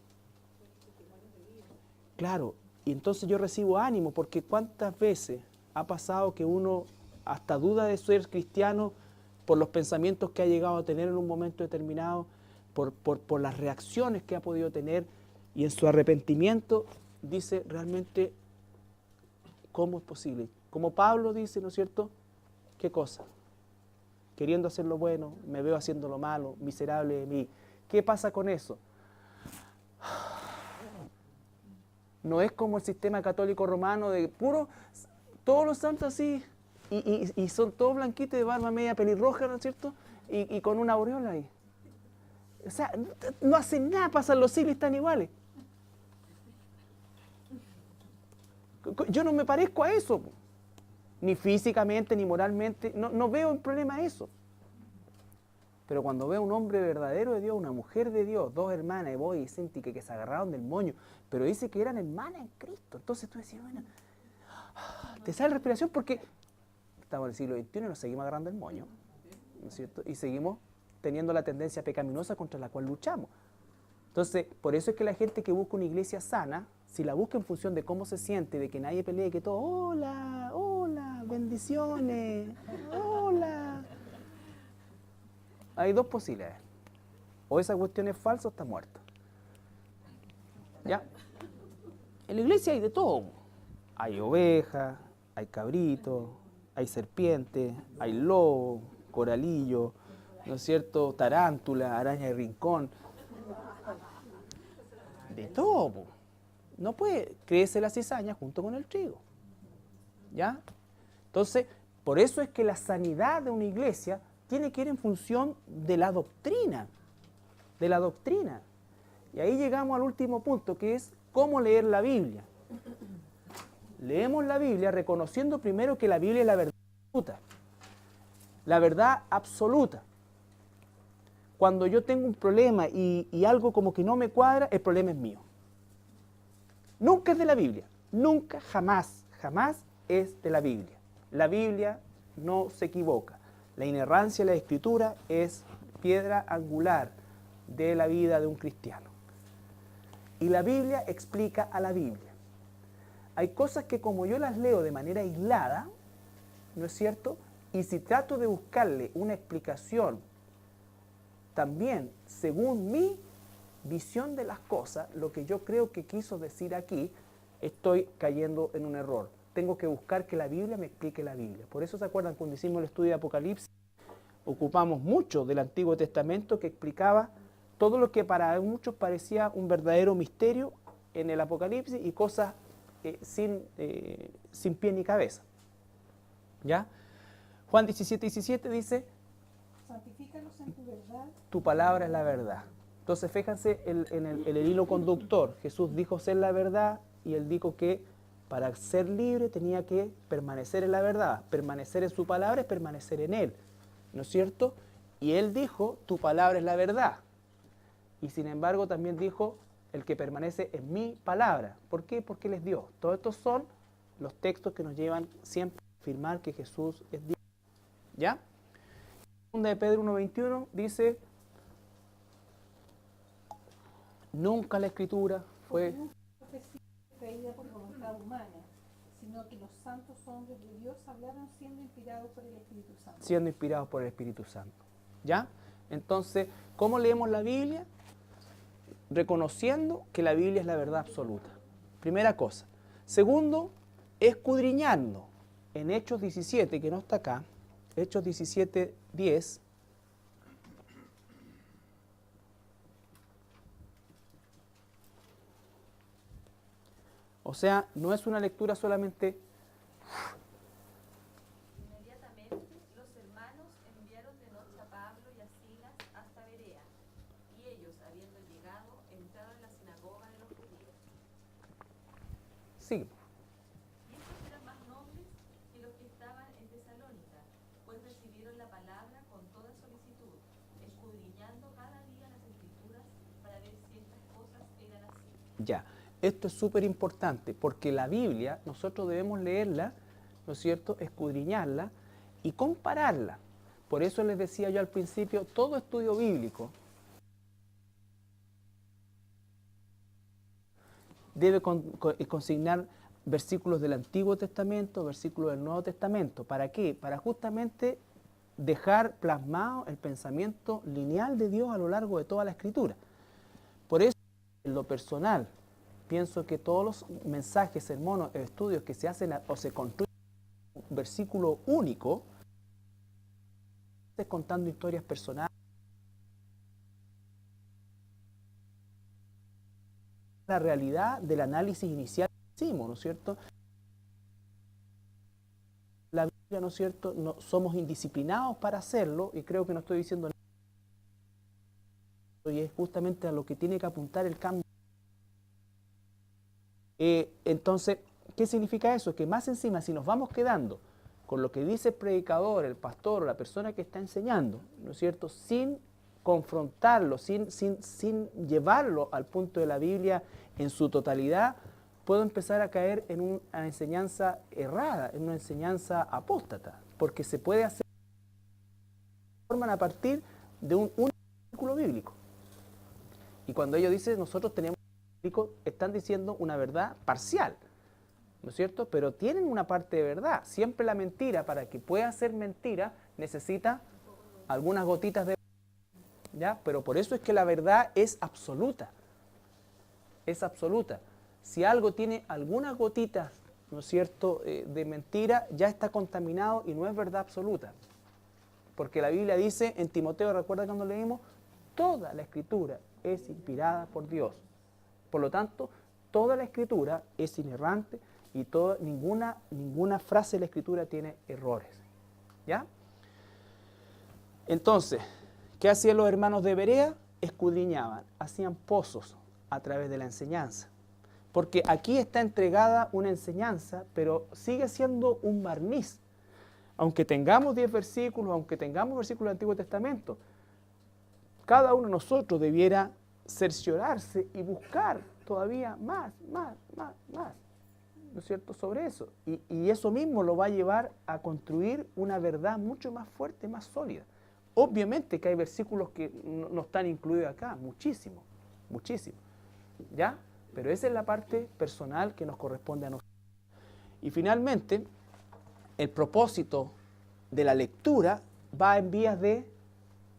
Speaker 1: Claro, y entonces yo recibo ánimo, porque cuántas veces ha pasado que uno hasta duda de ser cristiano por los pensamientos que ha llegado a tener en un momento determinado, por las reacciones que ha podido tener, y en su arrepentimiento dice realmente, ¿cómo es posible? Como Pablo dice, ¿no es cierto? ¿Qué cosa? Queriendo hacer lo bueno, me veo haciendo lo malo, miserable de mí. ¿Qué pasa con eso? No es como el sistema católico romano de puro, todos los santos así, y son todos blanquitos de barba media pelirroja, ¿no es cierto? Y con una aureola ahí. O sea, no hacen nada, pasan los siglos y están iguales. Yo no me parezco a eso, ni físicamente, ni moralmente, no veo un problema eso. Pero cuando veo un hombre verdadero de Dios, una mujer de Dios, dos hermanas, y voy y sentí que se agarraron del moño, pero dice que eran hermanas en Cristo. Entonces tú decías, bueno, te sale respiración porque estamos en el siglo XXI y nos seguimos agarrando el moño, ¿no es cierto? Y seguimos teniendo la tendencia pecaminosa contra la cual luchamos. Entonces, por eso es que la gente que busca una iglesia sana, si la busca en función de cómo se siente, de que nadie pelee, que todo, hola, hola, bendiciones, hola. Hay dos posibilidades. O esa cuestión es falsa o está muerta. ¿Ya? En la iglesia hay de todo. Hay ovejas, hay cabritos, hay serpientes, hay lobo, coralillo, ¿no es cierto? Tarántula, araña de rincón. De todo. No puede crecer la cizaña junto con el trigo. ¿Ya? Entonces, por eso es que la sanidad de una iglesia tiene que ir en función de la doctrina. De la doctrina. Y ahí llegamos al último punto, que es cómo leer la Biblia. Leemos la Biblia reconociendo primero que la Biblia es la verdad absoluta. La verdad absoluta. Cuando yo tengo un problema y algo como que no me cuadra, el problema es mío. Nunca es de la Biblia. Nunca, jamás, jamás es de la Biblia. La Biblia no se equivoca. La inerrancia de la Escritura es piedra angular de la vida de un cristiano. Y la Biblia explica a la Biblia. Hay cosas que como yo las leo de manera aislada, ¿no es cierto? Y si trato de buscarle una explicación también según mi visión de las cosas, lo que yo creo que quiso decir aquí, estoy cayendo en un error. Tengo que buscar que la Biblia me explique la Biblia. Por eso se acuerdan cuando hicimos el estudio de Apocalipsis, ocupamos mucho del Antiguo Testamento que explicaba todo lo que para muchos parecía un verdadero misterio en el Apocalipsis y cosas sin pie ni cabeza. ¿Ya? Juan 17:17 dice,
Speaker 3: Santifícalos en tu verdad.
Speaker 1: tu palabra es la verdad. Entonces fíjense en el hilo conductor. Jesús dijo ser la verdad y él dijo que para ser libre tenía que permanecer en la verdad. Permanecer en su palabra es permanecer en él, ¿no es cierto? Y él dijo, tu palabra es la verdad. Y sin embargo también dijo, el que permanece en mi palabra. ¿Por qué? Porque él es Dios. Todos estos son los textos que nos llevan siempre a afirmar que Jesús es Dios. ¿Ya? Segunda de Pedro 1:21 dice, nunca la Escritura fue
Speaker 3: Traída por voluntad humana, sino que los santos hombres de Dios hablaron siendo inspirados por el Espíritu Santo.
Speaker 1: siendo inspirados por el Espíritu Santo. ¿Ya? Entonces, ¿cómo leemos la Biblia? Reconociendo que la Biblia es la verdad absoluta. Primera cosa. Segundo, escudriñando. En Hechos 17, que no está acá, Hechos 17:10, O sea, no es una lectura solamente.
Speaker 2: Inmediatamente los hermanos enviaron de noche a Pablo y a Silas hasta Berea, y ellos, habiendo llegado, entraron en la sinagoga de los judíos.
Speaker 1: Sí,
Speaker 2: Y estos eran más nobles que los que estaban en Tesalónica, pues recibieron la palabra con toda solicitud, escudriñando cada día las escrituras para ver si estas cosas eran así.
Speaker 1: ya. Esto es súper importante porque la Biblia nosotros debemos leerla, ¿no es cierto?, escudriñarla y compararla. Por eso les decía yo al principio, todo estudio bíblico debe consignar versículos del Antiguo Testamento, versículos del Nuevo Testamento. ¿Para qué? Para justamente dejar plasmado el pensamiento lineal de Dios a lo largo de toda la Escritura. Por eso, en lo personal, pienso que todos los mensajes, sermones, estudios que se hacen o se construyen en un versículo único, contando historias personales, la realidad del análisis inicial que hicimos, ¿no es cierto? La Biblia, ¿no es cierto? No, somos indisciplinados para hacerlo, y creo que no estoy diciendo nada, y es justamente a lo que tiene que apuntar el cambio. Entonces, ¿qué significa eso? Que más encima, si nos vamos quedando con lo que dice el predicador, el pastor o la persona que está enseñando, ¿no es cierto?, sin confrontarlo, sin llevarlo al punto de la Biblia en su totalidad, puedo empezar a caer en una enseñanza errada, en una enseñanza apóstata, porque se puede hacer forman a partir de un versículo bíblico. Y cuando ellos dicen nosotros tenemos están diciendo una verdad parcial, ¿no es cierto? Pero tienen una parte de verdad. Siempre la mentira, para que pueda ser mentira, necesita algunas gotitas de verdad, ¿ya? Pero por eso es que la verdad es absoluta. Es absoluta. Si algo tiene algunas gotitas, ¿no es cierto?, de mentira, ya está contaminado y no es verdad absoluta. Porque la Biblia dice en Timoteo, recuerda cuando leímos, toda la Escritura es inspirada por Dios. Por lo tanto, toda la Escritura es inerrante y ninguna frase de la Escritura tiene errores. ¿Ya? Entonces, ¿qué hacían los hermanos de Berea? Escudriñaban, hacían pozos a través de la enseñanza. Porque aquí está entregada una enseñanza, pero sigue siendo un barniz. Aunque tengamos 10 versículos, aunque tengamos versículos del Antiguo Testamento, cada uno de nosotros debiera cerciorarse y buscar todavía más, ¿no es cierto?, sobre eso. Y eso mismo lo va a llevar a construir una verdad mucho más fuerte, más sólida. Obviamente que hay versículos que no están incluidos acá, muchísimo, ¿ya? Pero esa es la parte personal que nos corresponde a nosotros. Y finalmente, el propósito de la lectura va en vías de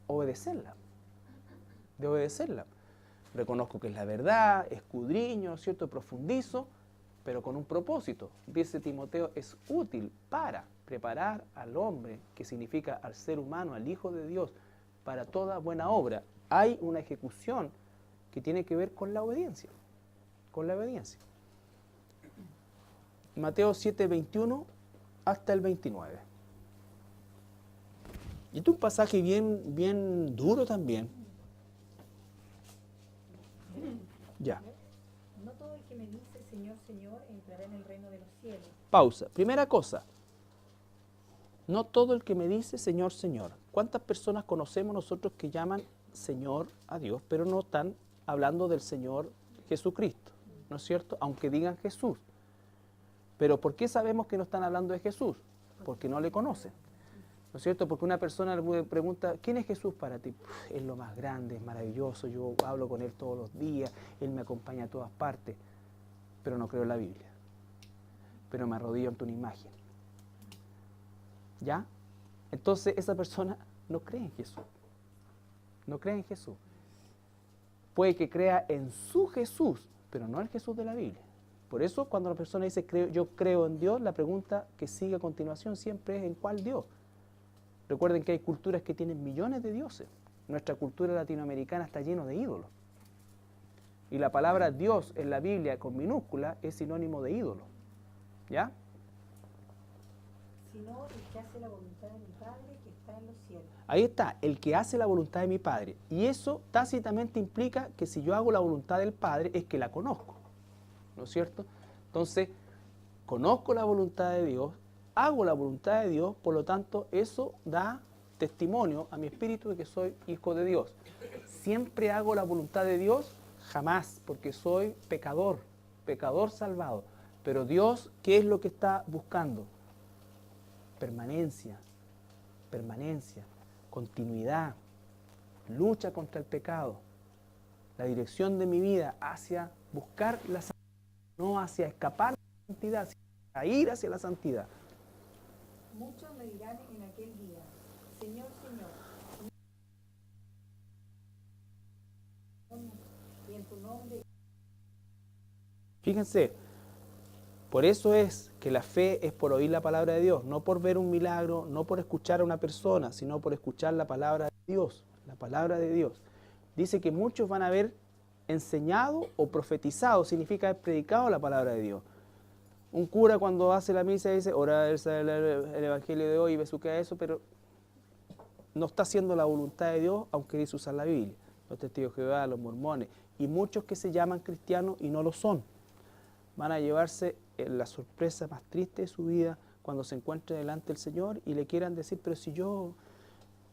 Speaker 1: obedecerla. Reconozco que es la verdad, escudriño, ¿cierto?, profundizo, pero con un propósito. Dice Timoteo, es útil para preparar al hombre, que significa al ser humano, al Hijo de Dios, para toda buena obra. Hay una ejecución que tiene que ver con la obediencia. Mateo 7, 21 hasta el 29. Y este es un pasaje bien duro también. Ya.
Speaker 4: No todo el que me dice Señor, Señor entrará en el reino de los cielos.
Speaker 1: Pausa. Primera cosa. No todo el que me dice Señor, Señor. ¿Cuántas personas conocemos nosotros que llaman Señor a Dios, pero no están hablando del Señor Jesucristo? ¿No es cierto? Aunque digan Jesús. Pero ¿por qué sabemos que no están hablando de Jesús? Porque no le conocen. ¿No es cierto? Porque una persona le pregunta, ¿quién es Jesús para ti? Es lo más grande, es maravilloso, yo hablo con Él todos los días, Él me acompaña a todas partes, pero no creo en la Biblia. Pero me arrodillo ante una imagen. ¿Ya? Entonces esa persona no cree en Jesús. No cree en Jesús. Puede que crea en su Jesús, pero no el Jesús de la Biblia. Por eso cuando la persona dice yo creo en Dios, la pregunta que sigue a continuación siempre es ¿en cuál Dios? Recuerden que hay culturas que tienen millones de dioses. Nuestra cultura latinoamericana está llena de ídolos. Y la palabra Dios en la Biblia con minúscula es sinónimo de ídolo. ¿Ya?
Speaker 4: Sino el que hace la voluntad de mi Padre que está en los cielos.
Speaker 1: Ahí está, el que hace la voluntad de mi Padre. Y eso tácitamente implica que si yo hago la voluntad del Padre es que la conozco. ¿No es cierto? Entonces, conozco la voluntad de Dios, hago la voluntad de Dios, por lo tanto, eso da testimonio a mi espíritu de que soy hijo de Dios. Siempre hago la voluntad de Dios, jamás, porque soy pecador, pecador salvado. Pero Dios, ¿qué es lo que está buscando? Permanencia, permanencia, continuidad, lucha contra el pecado, la dirección de mi vida hacia buscar la santidad, no hacia escapar de la santidad, sino a ir hacia la santidad.
Speaker 4: Muchos me dirán en aquel día, Señor, Señor, y en tu nombre.
Speaker 1: Fíjense, por eso es que la fe es por oír la palabra de Dios, no por ver un milagro, no por escuchar a una persona, sino por escuchar la palabra de Dios, la palabra de Dios. Dice que muchos van a haber enseñado o profetizado, significa haber predicado la palabra de Dios. Un cura cuando hace la misa dice, ora el evangelio de hoy y besuquea eso, pero no está haciendo la voluntad de Dios, aunque dice usar la Biblia. Los testigos de Jehová, los mormones, y muchos que se llaman cristianos y no lo son, van a llevarse la sorpresa más triste de su vida cuando se encuentren delante del Señor y le quieran decir, pero si yo,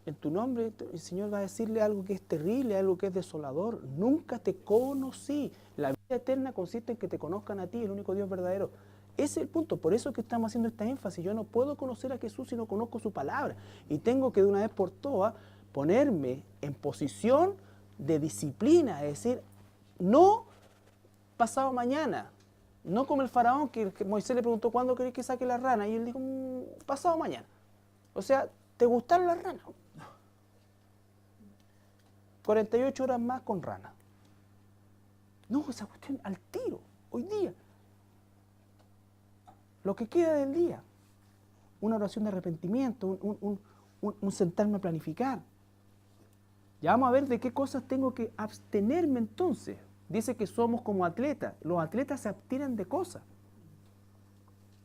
Speaker 1: en tu nombre, el Señor va a decirle algo que es terrible, algo que es desolador. Nunca te conocí. La vida eterna consiste en que te conozcan a ti, el único Dios verdadero. Ese es el punto, por eso es que estamos haciendo esta énfasis. Yo no puedo conocer a Jesús si no conozco su palabra. Y tengo que de una vez por todas ponerme en posición de disciplina, es decir, no pasado mañana, no como el faraón que Moisés le preguntó ¿cuándo querés que saque la rana? Y él dijo, pasado mañana. O sea, ¿te gustaron las ranas? 48 horas más con rana. No, esa cuestión al tiro, hoy día. Lo que queda del día. Una oración de arrepentimiento, un sentarme a planificar. Ya vamos a ver de qué cosas tengo que abstenerme entonces. Dice que somos como atletas. Los atletas se abstienen de cosas.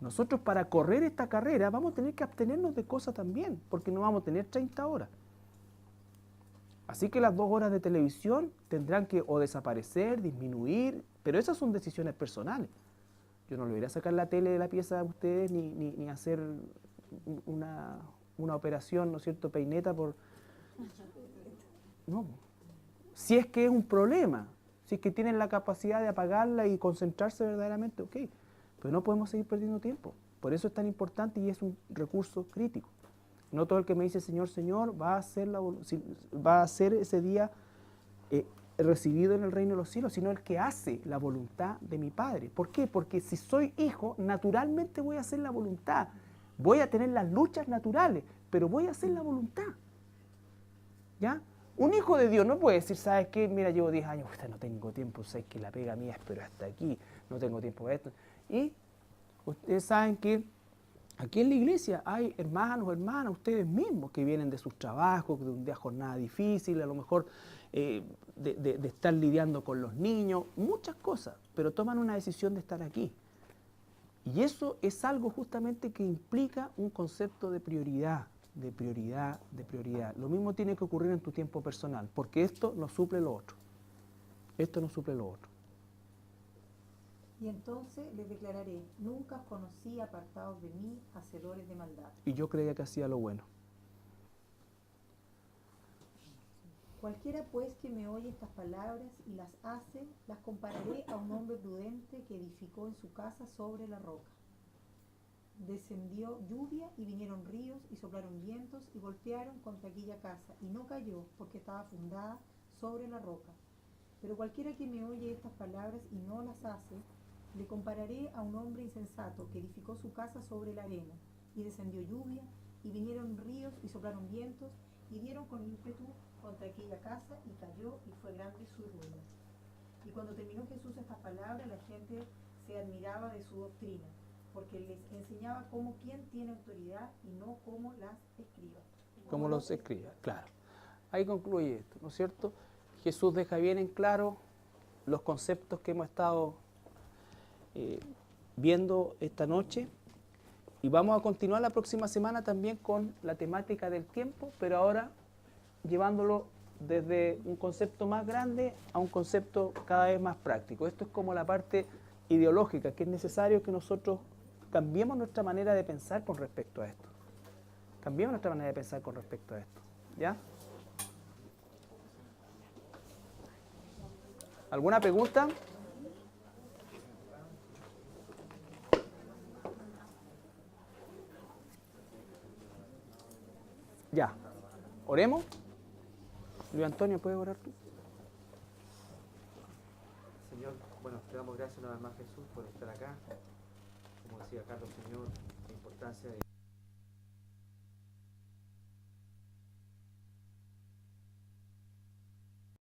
Speaker 1: Nosotros para correr esta carrera vamos a tener que abstenernos de cosas también, porque no vamos a tener 30 horas. Así que las 2 horas de televisión tendrán que o desaparecer, disminuir, pero esas son decisiones personales. Yo no le voy a sacar la tele de la pieza a ustedes ni hacer una operación, ¿no es cierto?, peineta por... No. Si es que es un problema, si es que tienen la capacidad de apagarla y concentrarse verdaderamente, ok. Pero no podemos seguir perdiendo tiempo. Por eso es tan importante y es un recurso crítico. No todo el que me dice Señor, Señor va a ser ese día recibido en el reino de los cielos, sino el que hace la voluntad de mi Padre. ¿Por qué? Porque si soy hijo, naturalmente voy a hacer la voluntad. Voy a tener las luchas naturales, pero voy a hacer la voluntad. ¿Ya? Un hijo de Dios no puede decir, ¿sabes qué? Mira, llevo 10 años, no tengo tiempo, sabes que la pega mía es pero hasta aquí, no tengo tiempo para esto. Y ustedes saben que aquí en la iglesia hay hermanos, hermanas, ustedes mismos que vienen de sus trabajos, de un día jornada difícil, a lo mejor de estar lidiando con los niños, muchas cosas, pero toman una decisión de estar aquí. Y eso es algo justamente que implica un concepto de prioridad, de prioridad, de prioridad. Lo mismo tiene que ocurrir en tu tiempo personal, porque esto no suple lo otro. Esto no suple lo otro.
Speaker 4: Y entonces les declararé, nunca os conocí apartados de mí, hacedores de maldad.
Speaker 1: Y yo creía que hacía lo bueno.
Speaker 4: Cualquiera pues que me oye estas palabras y las hace, las compararé a un hombre prudente que edificó en su casa sobre la roca. Descendió lluvia y vinieron ríos y soplaron vientos y golpearon contra aquella casa y no cayó porque estaba fundada sobre la roca. Pero cualquiera que me oye estas palabras y no las hace, le compararé a un hombre insensato que edificó su casa sobre la arena y descendió lluvia y vinieron ríos y soplaron vientos y dieron con ímpetu contra aquella casa y cayó y fue grande su ruina. Y cuando terminó Jesús estas palabras, la gente se admiraba de su doctrina, porque les enseñaba cómo quién tiene autoridad y no cómo las escribas.
Speaker 1: Como los escribas, claro. Ahí concluye esto, ¿no es cierto? Jesús deja bien en claro los conceptos que hemos estado viendo esta noche. Y vamos a continuar la próxima semana también con la temática del tiempo, pero ahora llevándolo desde un concepto más grande a un concepto cada vez más práctico. Esto es como la parte ideológica, que es necesario que nosotros cambiemos nuestra manera de pensar con respecto a esto. Cambiemos nuestra manera de pensar con respecto a esto. ¿Ya? ¿Alguna pregunta? Ya. ¿Oremos? Luis Antonio, ¿puedes orar tú?
Speaker 5: Señor, bueno, te damos gracias una vez más, Jesús, por estar acá. Como decía Carlos, Señor, la importancia de